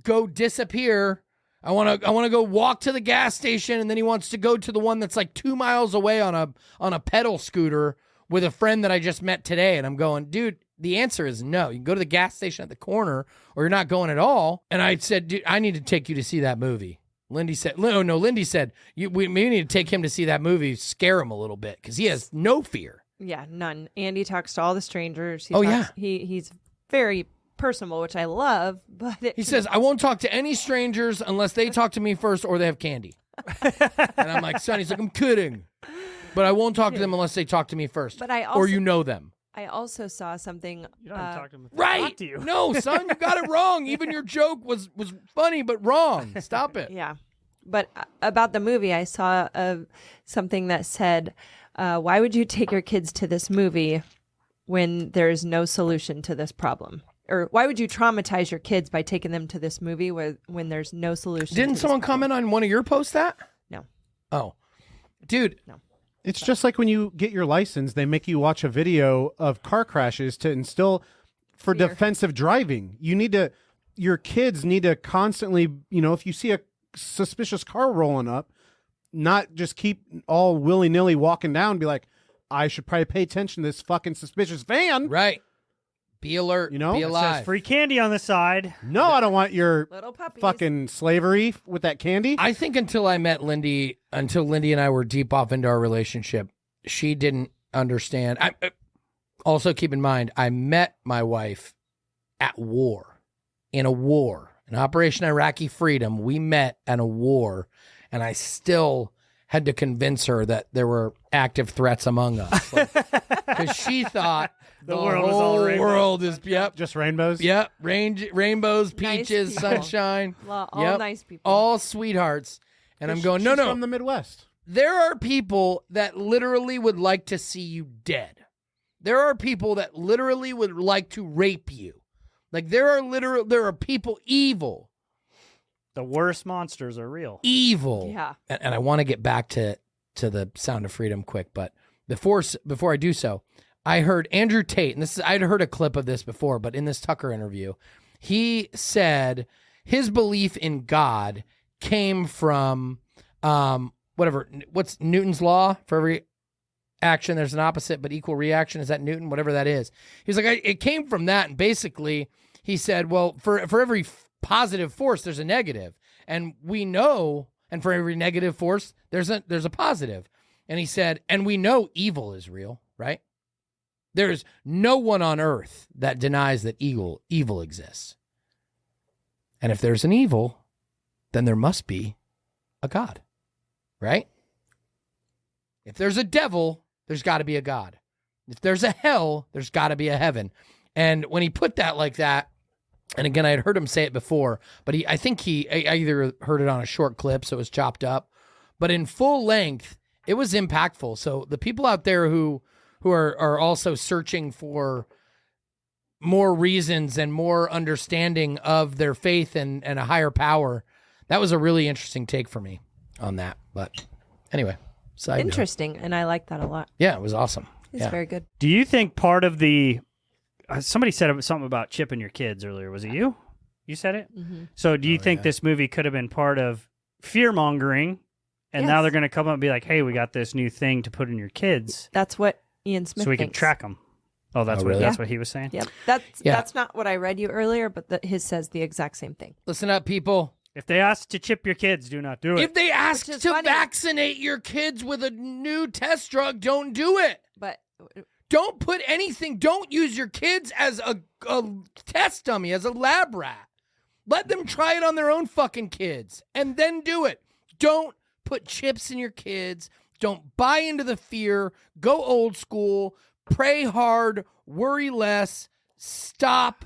Speaker 1: go disappear. I want to go walk to the gas station, and then he wants to go to the one that's like 2 miles away on a pedal scooter with a friend that I just met today. And I'm going, dude, the answer is no. You can go to the gas station at the corner, or you're not going at all. And I said, dude, I need to take you to see that movie. Lindy said, Lindy said, we need to take him to see that movie, scare him a little bit, because he has no fear.
Speaker 4: Yeah, none. Andy talks to all the strangers. He's very personable, which I love. But
Speaker 1: he says, I won't talk to any strangers unless they talk to me first or they have candy. And I'm like, son, he's like, I'm kidding. But I won't talk to them unless they talk to me first.
Speaker 4: But I also,
Speaker 1: or you know them.
Speaker 4: I also saw something.
Speaker 3: You don't have to talk to them.
Speaker 1: Right.
Speaker 3: To you.
Speaker 1: No, son, you got it wrong. Even your joke was funny, but wrong. Stop it.
Speaker 4: Yeah. But about the movie, I saw something that said, why would you take your kids to this movie when there's no solution to this problem? Or why would you traumatize your kids by taking them to this movie when there's no solution?
Speaker 1: Didn't someone comment on one of your posts that?
Speaker 4: No.
Speaker 1: Oh, dude.
Speaker 4: No.
Speaker 5: It's just like when you get your license, they make you watch a video of car crashes to instill for
Speaker 4: Fear.
Speaker 5: defensive driving. Your kids need to constantly, if you see a suspicious car rolling up, not just keep all willy-nilly walking down and be like, I should probably pay attention to this fucking suspicious van.
Speaker 1: Right. Be alert. Be
Speaker 3: It
Speaker 1: alive.
Speaker 3: says free candy on the side.
Speaker 5: No, I don't want your
Speaker 4: Little puppies.
Speaker 5: fucking slavery with that candy.
Speaker 1: I think until Lindy and I were deep off into our relationship, she didn't understand. Also, keep in mind, I met my wife at war, in Operation Iraqi Freedom. We met at a war, and I still had to convince her that there were active threats among us. Because she thought the
Speaker 3: world was all
Speaker 1: whole
Speaker 3: rainbow.
Speaker 1: world is,
Speaker 5: Just rainbows.
Speaker 1: Yep, rainbows,
Speaker 4: Nice
Speaker 1: peaches,
Speaker 4: people.
Speaker 1: sunshine.
Speaker 4: All
Speaker 1: Yep.
Speaker 4: nice people.
Speaker 1: All sweethearts. And I'm going,
Speaker 5: She's
Speaker 1: no.
Speaker 5: from the Midwest.
Speaker 1: There are people that literally would like to see you dead. There are people that literally would like to rape you. Like there are people evil.
Speaker 3: The worst monsters are real.
Speaker 1: Evil.
Speaker 4: Yeah.
Speaker 1: And I want to get back to the Sound of Freedom quick, but before I do so, I heard Andrew Tate, and I'd heard a clip of this before, but in this Tucker interview, he said his belief in God came from what's Newton's law? For every action, there's an opposite but equal reaction. Is that Newton? Whatever that is. He's like, it came from that, and basically he said, well, for every positive force, there's a negative, and we know, and for every negative force, there's a positive. And he said, and we know evil is real, right? There's no one on earth that denies that evil exists. And if there's an evil, then there must be a God, right? If there's a devil, there's got to be a God. If there's a hell, there's got to be a heaven. And when he put that like that, and again, I had heard him say it before, but I either heard it on a short clip, so it was chopped up, but in full length, it was impactful. So the people out there who are also searching for more reasons and more understanding of their faith and a higher power, that was a really interesting take for me on that. But anyway, side note.
Speaker 4: Interesting, and I like that a lot.
Speaker 1: Yeah, it was awesome.
Speaker 4: It's very good.
Speaker 3: Do you think part of the somebody said something about chipping your kids earlier? Was it you? You said it?
Speaker 4: Mm-hmm.
Speaker 3: So do you think this movie could have been part of fear-mongering, and now
Speaker 4: Yes.
Speaker 3: they're going to come up and be like, hey, we got this new thing to put in your kids
Speaker 4: That's what Ian Smith
Speaker 3: so we can
Speaker 4: thinks.
Speaker 3: track them. Oh, that's
Speaker 1: really?
Speaker 3: that's what he was saying?
Speaker 4: Yep.
Speaker 1: Yeah.
Speaker 4: That's not what I read you earlier, but his says the exact same thing.
Speaker 1: Listen up, people.
Speaker 3: If they ask to chip your kids, do not do it.
Speaker 1: If they ask
Speaker 4: Which is
Speaker 1: to
Speaker 4: funny.
Speaker 1: vaccinate your kids with a new test drug, don't do it.
Speaker 4: But
Speaker 1: Don't put anything, don't use your kids as a test dummy, as a lab rat. Let them try it on their own fucking kids and then do it. Don't put chips in your kids. Don't buy into the fear. Go old school. Pray hard. Worry less. Stop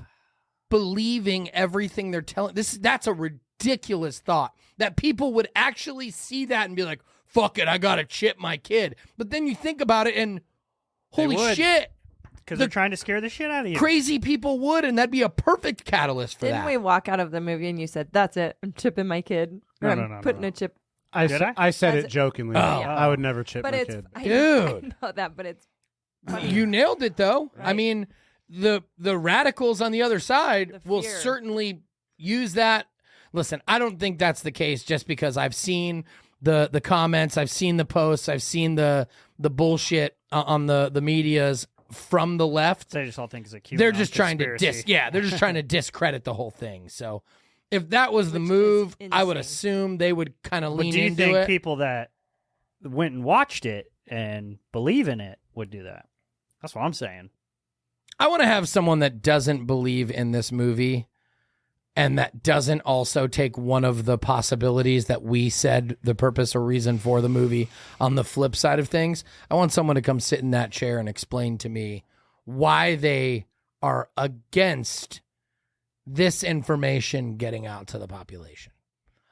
Speaker 1: believing everything they're telling. That's a ridiculous thought that people would actually see that and be like, fuck it, I gotta chip my kid. But then you think about it and holy
Speaker 3: would.
Speaker 1: shit.
Speaker 3: Because they're trying to scare the shit out of you.
Speaker 1: Crazy people would, and that'd be a perfect catalyst for
Speaker 4: didn't
Speaker 1: that.
Speaker 4: we walk out of the movie and you said, that's it, I'm chipping my kid? Or
Speaker 3: No,
Speaker 4: I'm
Speaker 3: no,
Speaker 4: putting
Speaker 3: no.
Speaker 4: a chip.
Speaker 5: I
Speaker 3: Did
Speaker 5: said
Speaker 3: I?
Speaker 5: it jokingly.
Speaker 1: Oh.
Speaker 5: I would never chip
Speaker 4: But
Speaker 5: my
Speaker 4: it's,
Speaker 5: kid.
Speaker 4: I
Speaker 1: Dude.
Speaker 4: know that, but it's
Speaker 1: You nailed it, though.
Speaker 4: Right.
Speaker 1: I mean, the radicals on the other side
Speaker 4: The
Speaker 1: will
Speaker 4: fear.
Speaker 1: certainly use that. Listen, I don't think that's the case just because I've seen the comments, I've seen the posts, I've seen the bullshit on the medias from the left.
Speaker 3: They just all think it's a QAnon
Speaker 1: They're just trying to
Speaker 3: conspiracy.
Speaker 1: they're just trying to discredit the whole thing. So if that was the
Speaker 4: Which is
Speaker 1: move, I would
Speaker 4: insane.
Speaker 1: assume they would kind of
Speaker 3: But
Speaker 1: lean
Speaker 3: do you
Speaker 1: into
Speaker 3: think
Speaker 1: it.
Speaker 3: people that went and watched it and believe in it would do that? That's what I'm saying.
Speaker 1: I want to have someone that doesn't believe in this movie and that doesn't also take one of the possibilities that we said the purpose or reason for the movie on the flip side of things. I want someone to come sit in that chair and explain to me why they are against this information getting out to the population.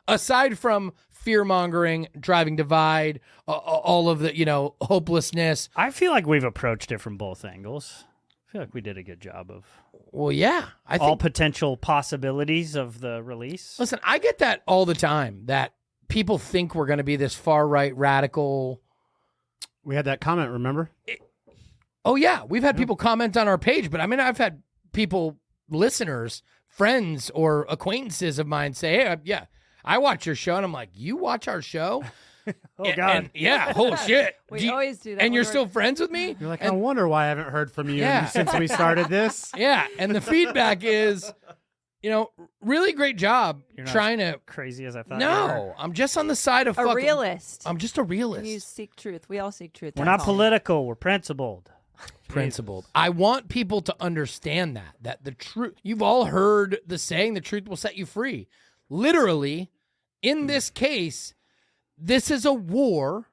Speaker 1: Aside from fear-mongering, driving divide, all of the, hopelessness.
Speaker 3: I feel like we've approached it from both angles. I feel like we did a good job of
Speaker 1: Well, yeah. I
Speaker 3: all
Speaker 1: think
Speaker 3: potential possibilities of the release.
Speaker 1: Listen, I get that all the time, that people think we're going to be this far-right radical.
Speaker 5: We had that comment, remember?
Speaker 1: Oh, yeah. We've had people comment on our page, but I mean, I've had people, listeners, friends, or acquaintances of mine say, hey, yeah, I watch your show. And I'm like, you watch our show?
Speaker 3: Oh, God.
Speaker 1: And, yeah, holy shit.
Speaker 4: We always do that
Speaker 1: And
Speaker 4: when
Speaker 1: you're
Speaker 4: we're-
Speaker 1: still friends with me?
Speaker 5: You're like,
Speaker 1: and,
Speaker 5: I wonder why I haven't heard from you
Speaker 1: Yeah.
Speaker 5: since we started this.
Speaker 1: yeah. And the feedback is, really great job
Speaker 3: You're not
Speaker 1: trying to.
Speaker 3: crazy as I thought. you were.
Speaker 1: No, I'm just on the side of
Speaker 4: A
Speaker 1: fucking.
Speaker 4: realist.
Speaker 1: I'm just a realist.
Speaker 4: You seek truth. We all seek truth.
Speaker 3: We're
Speaker 4: That's
Speaker 3: not
Speaker 4: all.
Speaker 3: political. We're principled.
Speaker 1: Principled. I want people to understand that the truth, you've all heard the saying, the truth will set you free. Literally, in this case, this is a war.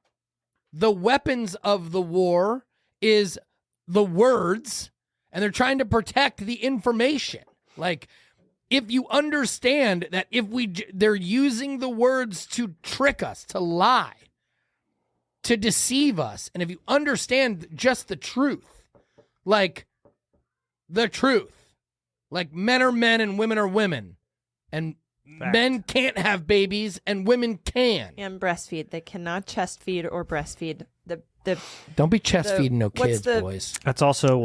Speaker 1: The weapons of the war is the words, and they're trying to protect the information. Like, if you understand that they're using the words to trick us, to lie, to deceive us. And if you understand just the truth, like the truth, like men are men and women are women, and
Speaker 3: Fact.
Speaker 1: men can't have babies and women can.
Speaker 4: And breastfeed. They cannot chest feed or breastfeed. The
Speaker 1: Don't be chest feeding no
Speaker 4: what's
Speaker 1: kids,
Speaker 4: the-
Speaker 1: boys.
Speaker 3: That's also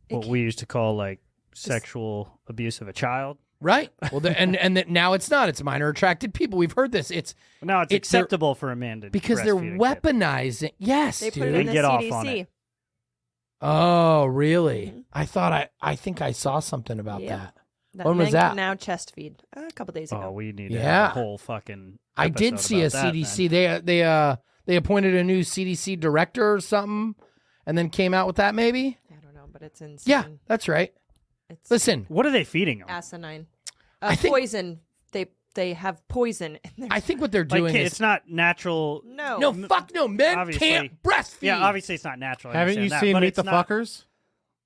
Speaker 3: what we used to call like sexual abuse of a child.
Speaker 1: Right. Well, and that now it's not. It's minor attracted people. We've heard this. It's
Speaker 3: Now it's
Speaker 1: they're-
Speaker 3: acceptable for a man to
Speaker 1: because they're
Speaker 3: breastfeed a kid.
Speaker 1: weaponizing. Yes,
Speaker 4: they put
Speaker 1: dude.
Speaker 4: it
Speaker 3: They
Speaker 4: in the
Speaker 3: get off
Speaker 4: CDC.
Speaker 3: on it.
Speaker 1: Oh, really?
Speaker 4: Mhm.
Speaker 1: I think I saw something about
Speaker 4: Yeah.
Speaker 1: that.
Speaker 4: That
Speaker 1: When was
Speaker 4: men
Speaker 1: that?
Speaker 4: can now chest feed. A couple days ago.
Speaker 3: Oh, we need to
Speaker 1: Yeah.
Speaker 3: have a whole fucking.
Speaker 1: I did
Speaker 3: episode
Speaker 1: see a
Speaker 3: about that,
Speaker 1: CDC.
Speaker 3: then.
Speaker 1: They appointed a new CDC director or something, and then came out with that. Maybe.
Speaker 4: I don't know, but it's insane.
Speaker 1: Yeah, that's right.
Speaker 4: It's
Speaker 1: Listen,
Speaker 3: What are they feeding them?
Speaker 4: asinine.
Speaker 1: I think-
Speaker 4: Poison. They have poison in their
Speaker 1: I think what they're
Speaker 3: Like,
Speaker 1: doing
Speaker 3: it's
Speaker 1: is
Speaker 3: not natural.
Speaker 4: no.
Speaker 1: fuck no. Men
Speaker 3: Obviously.
Speaker 1: can't breastfeed.
Speaker 3: Yeah, obviously it's not natural. I
Speaker 5: Haven't you
Speaker 3: understand that,
Speaker 5: seen
Speaker 3: but
Speaker 5: Meet
Speaker 3: it's
Speaker 5: the
Speaker 3: not-
Speaker 5: Fuckers?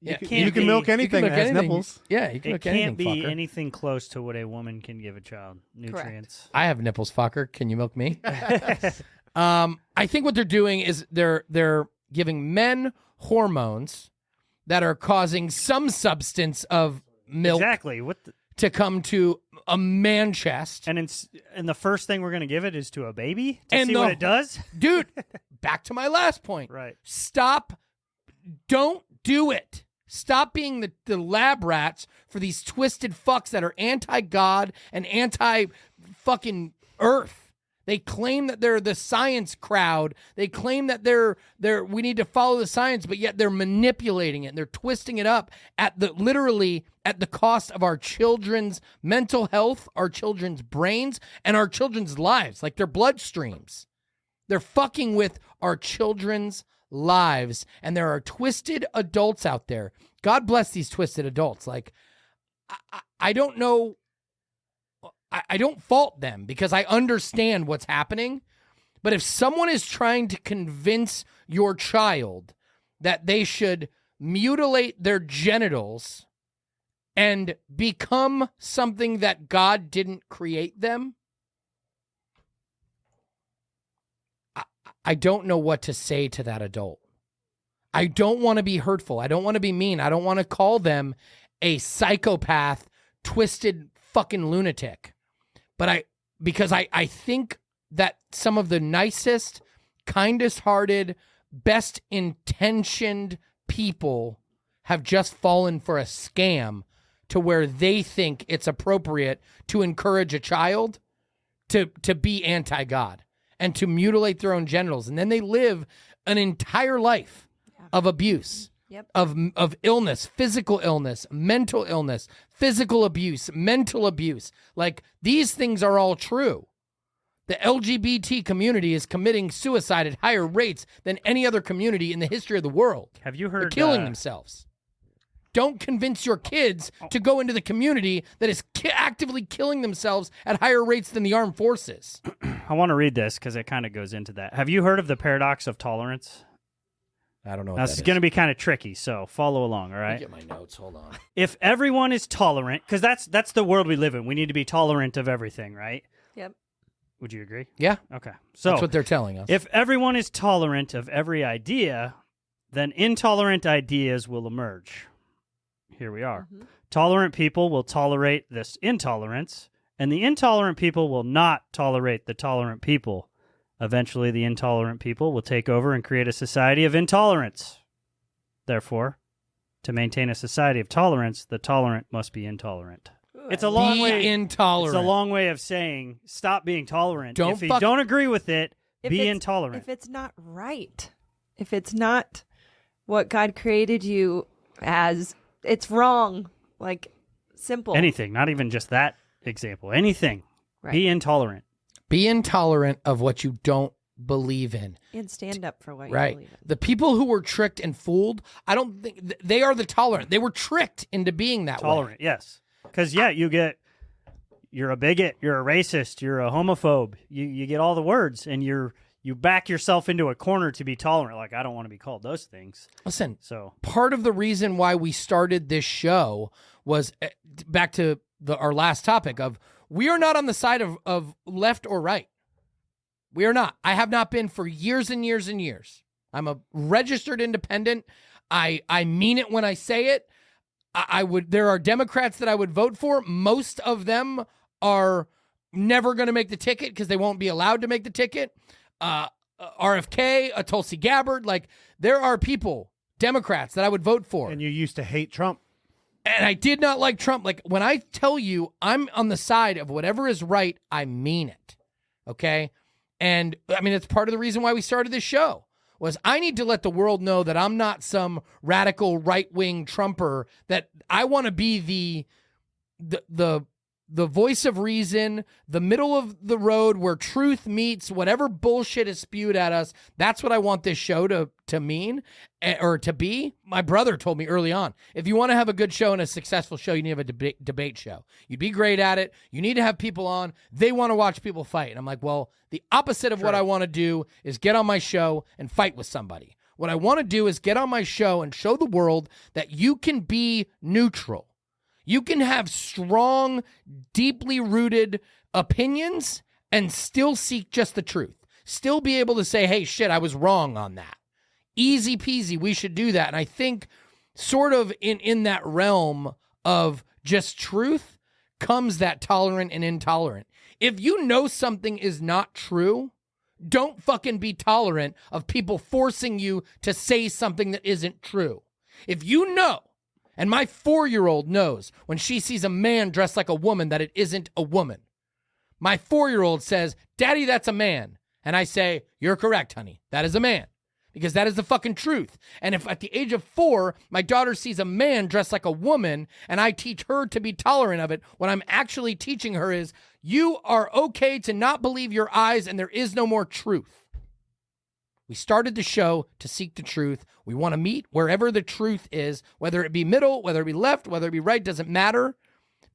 Speaker 1: Yeah,
Speaker 3: It
Speaker 5: You
Speaker 3: can't
Speaker 5: can
Speaker 3: be-
Speaker 5: milk
Speaker 1: You
Speaker 5: anything
Speaker 1: can
Speaker 5: that
Speaker 1: milk
Speaker 5: has
Speaker 1: anything.
Speaker 5: nipples.
Speaker 1: Yeah, you can
Speaker 3: It
Speaker 1: milk
Speaker 3: can't
Speaker 1: anything.
Speaker 3: be
Speaker 1: fucker.
Speaker 3: anything close to what a woman can give a child. Nutrients.
Speaker 1: I have nipples, fucker. Can you milk me? I think what they're doing is they're giving men hormones that are causing some substance of milk
Speaker 3: Exactly. What?
Speaker 1: to come to a man chest.
Speaker 3: And the first thing we're gonna give it is to a baby to
Speaker 1: And
Speaker 3: see
Speaker 1: the-
Speaker 3: what it does.
Speaker 1: Dude, back to my last point.
Speaker 3: Right.
Speaker 1: Stop. Don't do it. Stop being the lab rats for these twisted fucks that are anti-God and anti-fucking Earth. They claim that they're the science crowd. They claim that we need to follow the science, but yet they're manipulating it. And they're twisting it up literally at the cost of our children's mental health, our children's brains, and our children's lives, like their bloodstreams. They're fucking with our children's lives, and there are twisted adults out there. God bless these twisted adults. Like, I don't know. I don't fault them because I understand what's happening. But if someone is trying to convince your child that they should mutilate their genitals and become something that God didn't create them, I don't know what to say to that adult. I don't want to be hurtful. I don't want to be mean. I don't want to call them a psychopath, twisted fucking lunatic. But because I think that some of the nicest, kindest hearted, best intentioned people have just fallen for a scam to where they think it's appropriate to encourage a child to be anti-God and to mutilate their own genitals. And then they live an entire life of abuse, of illness, physical illness, mental illness, physical abuse, mental abuse. Like, these things are all true. The LGBT community is committing suicide at higher rates than any other community in the history of the world.
Speaker 3: Have you heard...
Speaker 1: They're killing themselves. Don't convince your kids to go into the community that is actively killing themselves at higher rates than the armed forces.
Speaker 3: I want to read this because it kind of goes into that. Have you heard of the paradox of tolerance?
Speaker 1: I don't know what
Speaker 3: now,
Speaker 1: that
Speaker 3: this is
Speaker 1: is.
Speaker 3: going to be kind of tricky, so follow along, all right?
Speaker 1: Let me get my notes. Hold on.
Speaker 3: If everyone is tolerant, because that's the world we live in. We need to be tolerant of everything, right?
Speaker 4: Yep.
Speaker 3: Would you agree?
Speaker 1: Yeah.
Speaker 3: Okay. So
Speaker 1: that's what they're telling us.
Speaker 3: If everyone is tolerant of every idea, then intolerant ideas will emerge. Here we are.
Speaker 4: Mm-hmm.
Speaker 3: Tolerant people will tolerate this intolerance, and the intolerant people will not tolerate the tolerant people. Eventually, the intolerant people will take over and create a society of intolerance. Therefore, to maintain a society of tolerance, the tolerant must be intolerant. It's a long
Speaker 1: be
Speaker 3: way.
Speaker 1: intolerant.
Speaker 3: It's a long way of saying stop being tolerant.
Speaker 1: Don't
Speaker 3: if you don't agree with it, be intolerant.
Speaker 4: If it's not right, if it's not what God created you as, it's wrong. Like, simple.
Speaker 3: Anything, not even just that example. Anything.
Speaker 4: Right.
Speaker 3: Be intolerant.
Speaker 1: Be intolerant of what you don't believe in.
Speaker 4: And stand up for what you
Speaker 1: Right.
Speaker 4: believe in.
Speaker 1: The people who were tricked and fooled, I don't think they are the tolerant. They were tricked into being that way.
Speaker 3: Tolerant, yes. Because, you're a bigot, you're a racist, you're a homophobe. You get all the words, and you back yourself into a corner to be tolerant. Like, I don't want to be called those things.
Speaker 1: Listen,
Speaker 3: So
Speaker 1: part of the reason why we started this show was back to our last topic of we are not on the side of left or right. We are not. I have not been for years and years and years. I'm a registered independent. I mean it when I say it. I would. There are Democrats that I would vote for. Most of them are never going to make the ticket because they won't be allowed to make the ticket. RFK, Tulsi Gabbard, like, there are people, Democrats, that I would vote for.
Speaker 5: And you used to hate Trump.
Speaker 1: And I did not like Trump. Like, when I tell you I'm on the side of whatever is right, I mean it. Okay? And, I mean, it's part of the reason why we started this show, was I need to let the world know that I'm not some radical right-wing Trumper, that I want to be the voice of reason, the middle of the road where truth meets whatever bullshit is spewed at us. That's what I want this show to mean, or to be. My brother told me early on, if you want to have a good show and a successful show, you need to have a debate show. You'd be great at it. You need to have people on. They want to watch people fight. And I'm like, well, the opposite of what I want to do is get on my show and fight with somebody. What I want to do is get on my show and show the world that you can be neutral. You can have strong, deeply rooted opinions and still seek just the truth. Still be able to say, hey, shit, I was wrong on that. Easy peasy, we should do that. And I think sort of in that realm of just truth comes that tolerant and intolerant. If you know something is not true, don't fucking be tolerant of people forcing you to say something that isn't true. If you know, and my 4-year-old knows when she sees a man dressed like a woman that it isn't a woman. My 4-year-old says, Daddy, that's a man. And I say, you're correct, honey. That is a man. Because that is the fucking truth. And if at the age of 4, my daughter sees a man dressed like a woman and I teach her to be tolerant of it, what I'm actually teaching her is, you are okay to not believe your eyes and there is no more truth. We started the show to seek the truth. We want to meet wherever the truth is, whether it be middle, whether it be left, whether it be right, doesn't matter.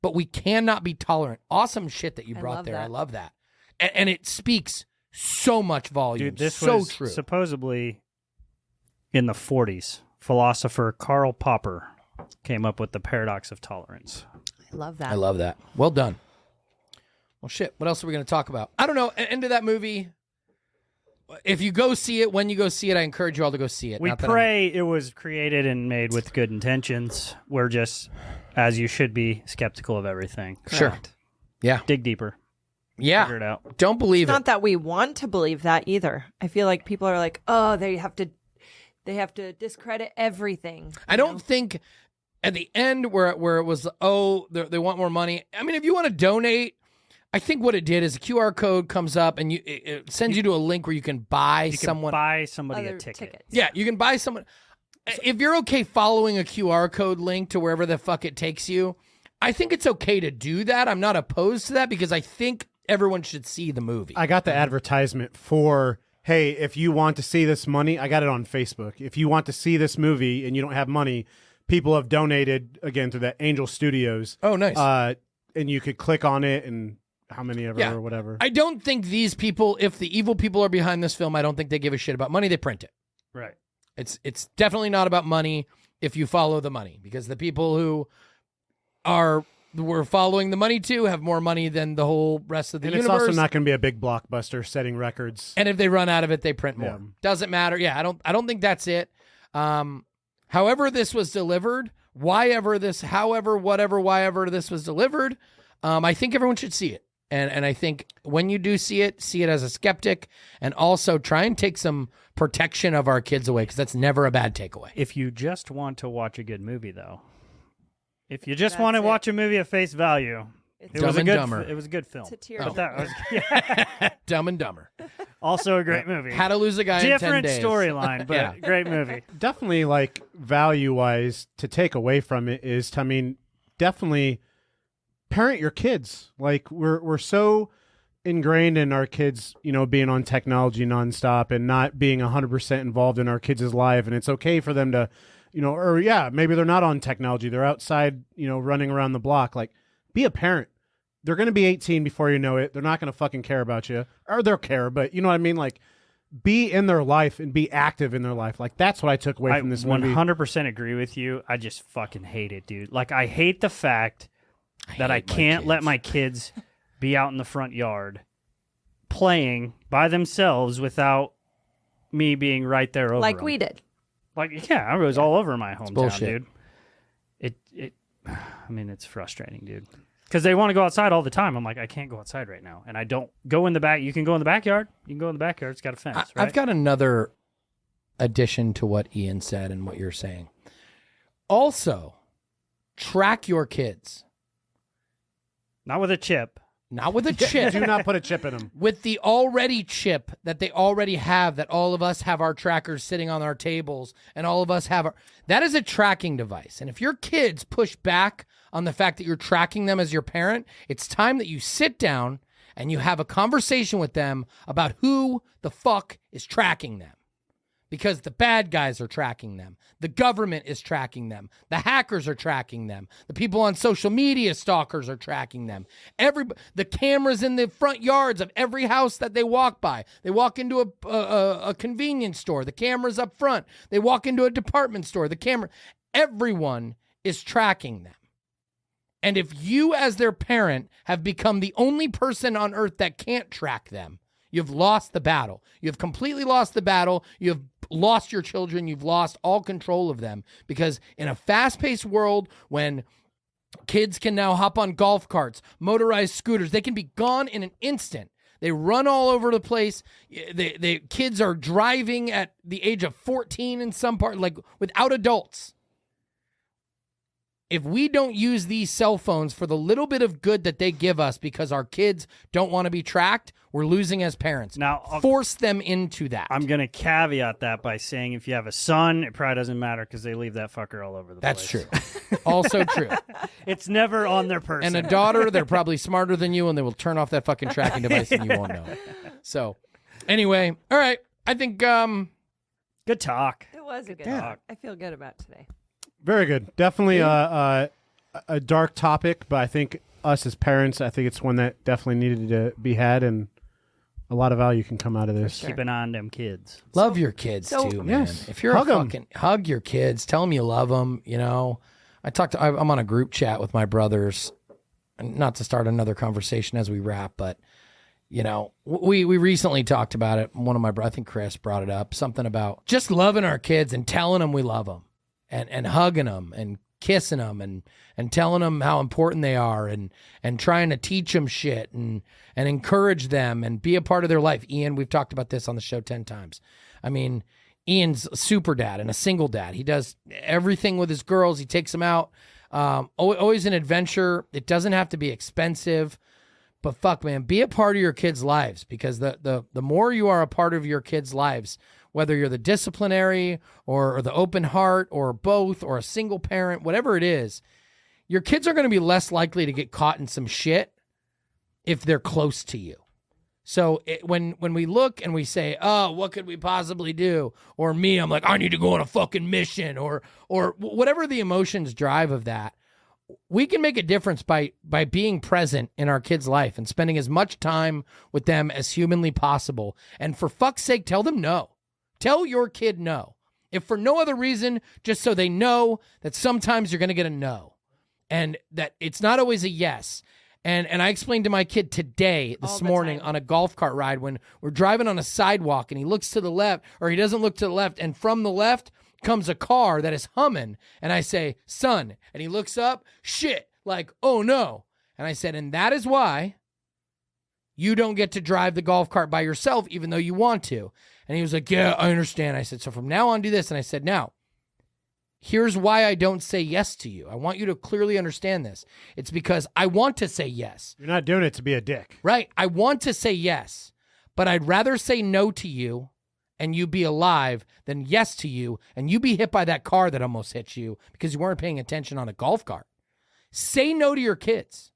Speaker 1: But we cannot be tolerant. Awesome shit that you brought there. I love that. And it speaks so much volume.
Speaker 3: Dude, this
Speaker 1: so
Speaker 3: was
Speaker 1: true.
Speaker 3: Supposedly in the 40s, philosopher Karl Popper came up with the paradox of tolerance.
Speaker 4: I love that.
Speaker 1: I love that. Well done. Well, shit. What else are we going to talk about? I don't know. End of that movie. If you go see it, when you go see it, I encourage you all to go see it.
Speaker 3: We pray it was created and made with good intentions. We're just, as you should be, skeptical of everything.
Speaker 1: Sure. Yeah.
Speaker 3: Dig deeper.
Speaker 1: Yeah.
Speaker 3: Figure it out.
Speaker 1: Don't believe
Speaker 4: It's not that we want to believe that either. I feel like people are like, oh, they have to They have to discredit everything.
Speaker 1: I don't think at the end where it was, oh, they want more money. I mean, if you want to donate, I think what it did is a QR code comes up and it sends you to a link where you can buy
Speaker 3: buy somebody a
Speaker 4: other
Speaker 3: ticket.
Speaker 4: tickets.
Speaker 1: Yeah, you can buy someone. If you're okay following a QR code link to wherever the fuck it takes you, I think it's okay to do that. I'm not opposed to that because I think everyone should see the movie.
Speaker 5: I got the advertisement for, hey, if you want to see this money, I got it on Facebook. If you want to see this movie and you don't have money, people have donated, again, to the Angel Studios.
Speaker 1: Oh, nice.
Speaker 5: And you could click on it and how many ever or whatever.
Speaker 1: I don't think these people, if the evil people are behind this film, I don't think they give a shit about money. They print it.
Speaker 3: Right.
Speaker 1: It's definitely not about money if you follow the money, because the people who we're following the money to have more money than the whole rest of the
Speaker 5: And
Speaker 1: universe.
Speaker 5: it's also not going to be a big blockbuster setting records.
Speaker 1: And if they run out of it, they print more.
Speaker 5: Yeah.
Speaker 1: Doesn't matter. Yeah, I don't think that's it. However this was delivered, whatever this was delivered, I think everyone should see it. And I think when you do see it as a skeptic, and also try and take some protection of our kids away, because that's never a bad takeaway.
Speaker 3: If you just want to watch a good movie, though, if you just
Speaker 4: That's
Speaker 3: want to
Speaker 4: it.
Speaker 3: watch a movie at face value,
Speaker 4: It's
Speaker 3: it
Speaker 1: Dumb
Speaker 3: was a
Speaker 1: and
Speaker 3: good.
Speaker 1: Dumber.
Speaker 3: It was a good film.
Speaker 4: It's a tear
Speaker 3: But
Speaker 4: jerker.
Speaker 3: that was
Speaker 1: Dumb and Dumber.
Speaker 3: also a great movie.
Speaker 1: How to Lose a Guy in 10
Speaker 3: Different
Speaker 1: Days.
Speaker 3: storyline, but
Speaker 1: Yeah.
Speaker 3: great movie.
Speaker 5: Definitely, like, value-wise, to take away from it is, definitely parent your kids. Like, we're so ingrained in our kids, being on technology nonstop and not being 100% involved in our kids' life. And it's okay for them to, maybe they're not on technology. They're outside, running around the block. Like, be a parent. They're going to be 18 before you know it. They're not going to fucking care about you. Or they'll care, but you know what I mean? Like, be in their life and be active in their life. Like, that's what I took away from this movie.
Speaker 3: 100% agree with you. I just fucking hate it, dude. Like, I hate the fact that I
Speaker 1: hate my
Speaker 3: can't let
Speaker 1: kids.
Speaker 3: my kids be out in the front yard playing by themselves without me being right there over
Speaker 4: like
Speaker 3: them.
Speaker 4: we did.
Speaker 3: Like, yeah, I was all over my hometown,
Speaker 1: bullshit.
Speaker 3: dude. It's frustrating, dude. Because they want to go outside all the time. I'm like, I can't go outside right now. And I don't go in the back. You can go in the backyard. You can go in the backyard. It's got a fence, right?
Speaker 1: I've got another addition to what Ian said and what you're saying. Also, track your kids.
Speaker 3: Not with a chip.
Speaker 1: Not with a chip.
Speaker 5: Do not put a chip in them.
Speaker 1: With the already chip that they already have, that all of us have our trackers sitting on our tables, and all of us have that is a tracking device. And if your kids push back on the fact that you're tracking them as your parent, it's time that you sit down and you have a conversation with them about who the fuck is tracking them. Because the bad guys are tracking them. The government is tracking them. The hackers are tracking them. The people on social media stalkers are tracking them. The cameras in the front yards of every house that they walk by. They walk into a convenience store. The camera's up front. They walk into a department store. Everyone is tracking them. And if you, as their parent, have become the only person on earth that can't track them, you've lost the battle. You've completely lost the battle. You've lost your children. You've lost all control of them, because in a fast-paced world, when kids can now hop on golf carts, motorized scooters, they can be gone in an instant. They run all over the place. The kids are driving at the age of 14 in some part, like without adults. If we don't use these cell phones for the little bit of good that they give us because our kids don't want to be tracked, we're losing as parents.
Speaker 3: Now,
Speaker 1: force them into that.
Speaker 3: I'm going to caveat that by saying if you have a son, it probably doesn't matter because they leave that fucker all over the
Speaker 1: That's
Speaker 3: place.
Speaker 1: true. Also true.
Speaker 3: It's never on their person.
Speaker 1: And a daughter, they're probably smarter than you, and they will turn off that fucking tracking device and you won't know. So, anyway, all right. I think
Speaker 3: Good talk.
Speaker 4: It was a good
Speaker 3: Yeah.
Speaker 4: talk. I feel good about today.
Speaker 5: Very good. Definitely a dark topic, but I think us as parents, I think it's one that definitely needed to be had, and a lot of value can come out of this.
Speaker 4: sure.
Speaker 3: Keep an eye on them kids.
Speaker 1: love your kids
Speaker 4: so-
Speaker 1: too, man.
Speaker 5: Yes.
Speaker 1: If you're
Speaker 5: Hug 'em.
Speaker 1: hug your kids, tell them you love them. I'm on a group chat with my brothers, and not to start another conversation as we wrap, but we recently talked about it. One of my I think Chris brought it up, something about just loving our kids and telling them we love them, and hugging them and kissing them and telling them how important they are, and trying to teach them shit and encourage them and be a part of their life. Ian, we've talked about this on the show 10 times. I mean, Ian's a super dad and a single dad. He does everything with his girls. He takes them out. Always an adventure. It doesn't have to be expensive, but fuck, man, be a part of your kids' lives, because the more you are a part of your kids' lives, whether you're the disciplinary or the open heart or both or a single parent, whatever it is, your kids are going to be less likely to get caught in some shit if they're close to you. So when we look and we say, oh, what could we possibly do? Or me, I'm like, I need to go on a fucking mission, or whatever the emotions drive of that, we can make a difference by being present in our kids' life and spending as much time with them as humanly possible. And for fuck's sake, tell them no. Tell your kid no. If for no other reason, just so they know that sometimes you're going to get a no, and that it's not always a yes. And I explained to my kid today, this morning, on a golf cart ride, when we're driving on a sidewalk and he looks to the left, or he doesn't look to the left, and from the left comes a car that is humming. And I say, son, and he looks up, shit, like, oh no. And I said, and that is why you don't get to drive the golf cart by yourself, even though you want to. And he was like, yeah, I understand. I said, so from now on, do this. And I said, now, here's why I don't say yes to you. I want you to clearly understand this. It's because I want to say yes.
Speaker 5: You're not doing it to be a dick.
Speaker 1: Right. I want to say yes, but I'd rather say no to you and you be alive than yes to you and you be hit by that car that almost hit you because you weren't paying attention on a golf cart. Say no to your kids.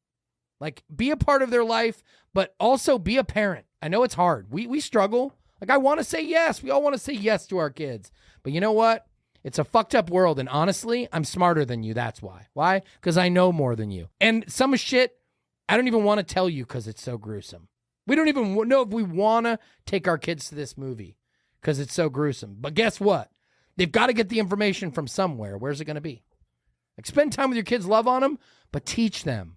Speaker 1: Like, be a part of their life, but also be a parent. I know it's hard. We struggle. Like, I want to say yes. We all want to say yes to our kids. But you know what? It's a fucked up world, and honestly, I'm smarter than you. That's why. Why? Because I know more than you. And some shit, I don't even want to tell you because it's so gruesome. We don't even know if we want to take our kids to this movie because it's so gruesome. But guess what? They've got to get the information from somewhere. Where's it going to be? Like, spend time with your kids, love on them, but teach them.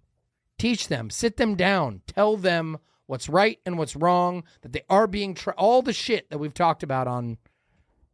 Speaker 1: Teach them. Sit them down. Tell them what's right and what's wrong, that they are being all the shit that we've talked about on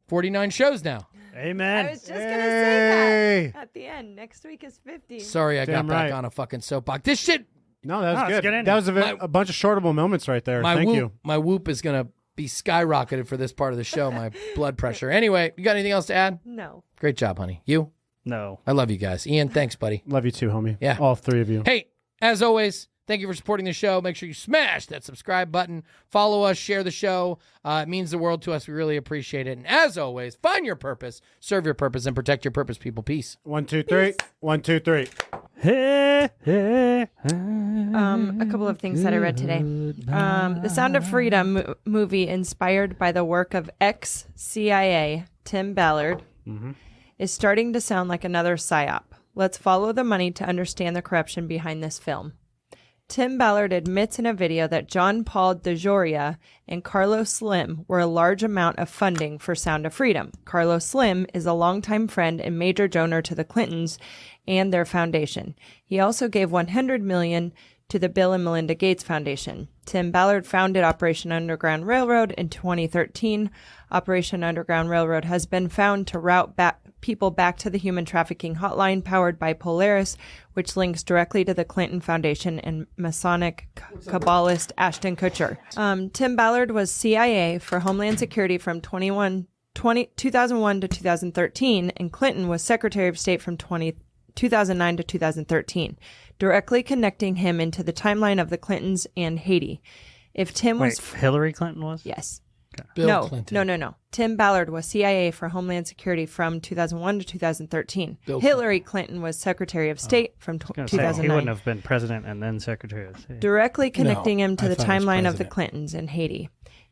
Speaker 1: 49 shows now.
Speaker 3: Amen.
Speaker 4: I was just going to say that at the end. Next week is 50.
Speaker 1: Sorry, I
Speaker 5: Damn
Speaker 1: got back
Speaker 5: right.
Speaker 1: on a fucking soapbox. This shit.
Speaker 5: No, that was
Speaker 3: it's
Speaker 5: good.
Speaker 3: good ending.
Speaker 5: That was a bunch of shortable moments right there. Thank you.
Speaker 1: My whoop is going to be skyrocketed for this part of the show, my blood pressure. Anyway, you got anything else to add?
Speaker 4: No.
Speaker 1: Great job, honey. You?
Speaker 3: No.
Speaker 1: I love you guys. Ian, thanks, buddy.
Speaker 5: Love you too, homie.
Speaker 1: Yeah.
Speaker 5: All three of you.
Speaker 1: Hey, as always, thank you for supporting the show. Make sure you smash that subscribe button. Follow us, share the show. It means the world to us. We really appreciate it. And as always, find your purpose, serve your purpose, and protect your purpose, people. Peace.
Speaker 5: 1, 2, 3. 1, 2, 3.
Speaker 4: A couple of things that I read today. The Sound of Freedom movie, inspired by the work of ex-CIA Tim Ballard, is starting to sound like another psyop. Let's follow the money to understand the corruption behind this film. Tim Ballard admits in a video that John Paul DeJoria and Carlos Slim were a large amount of funding for Sound of Freedom. Carlos Slim is a longtime friend and major donor to the Clintons and their foundation. He also gave $100 million to the Bill and Melinda Gates Foundation. Tim Ballard founded Operation Underground Railroad in 2013. Operation Underground Railroad has been found to route people back to the human trafficking hotline powered by Polaris, which links directly to the Clinton Foundation and Masonic Kabbalist Ashton Kutcher. Tim Ballard was CIA for Homeland Security from 2001 to 2013, and Clinton was Secretary of State from 2009 to 2013, directly connecting him into the timeline of the Clintons and Haiti. If Tim was...
Speaker 3: Hillary Clinton was?
Speaker 4: Yes.
Speaker 1: Bill Clinton.
Speaker 4: No. Tim Ballard was CIA for Homeland Security from 2001 to 2013.
Speaker 1: Bill
Speaker 4: Hillary Clinton was Secretary of State from 2009.
Speaker 3: He wouldn't have been president and then Secretary of State.
Speaker 4: Directly connecting him to
Speaker 1: I
Speaker 4: the
Speaker 1: thought he was
Speaker 4: timeline of the
Speaker 1: president.
Speaker 4: Clintons in Haiti.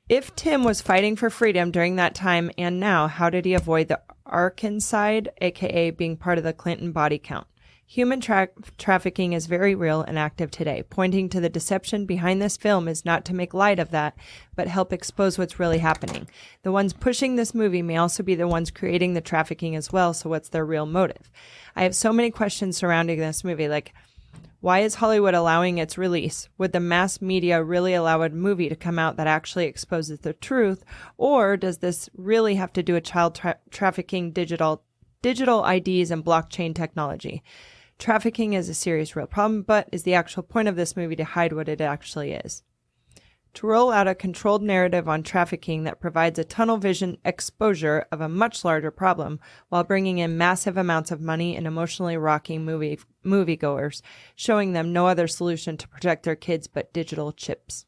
Speaker 4: If Tim was fighting for freedom during that time and now, how did he avoid the Arkanside, aka being part of the Clinton body count? Human trafficking is very real and active today. Pointing to the deception behind this film is not to make light of that, but help expose what's really happening. The ones pushing this movie may also be the ones creating the trafficking as well, so what's their real motive? I have so many questions surrounding this movie, like, why is Hollywood allowing its release? Would the mass media really allow a movie to come out that actually exposes the truth? Or does this really have to do with child trafficking, digital IDs, and blockchain technology? Trafficking is a serious, real problem, but is the actual point of this movie to hide what it actually is? to roll out a controlled narrative on trafficking that provides a tunnel vision exposure of a much larger problem while bringing in massive amounts of money and emotionally rocking moviegoers, showing them no other solution to protect their kids but digital chips.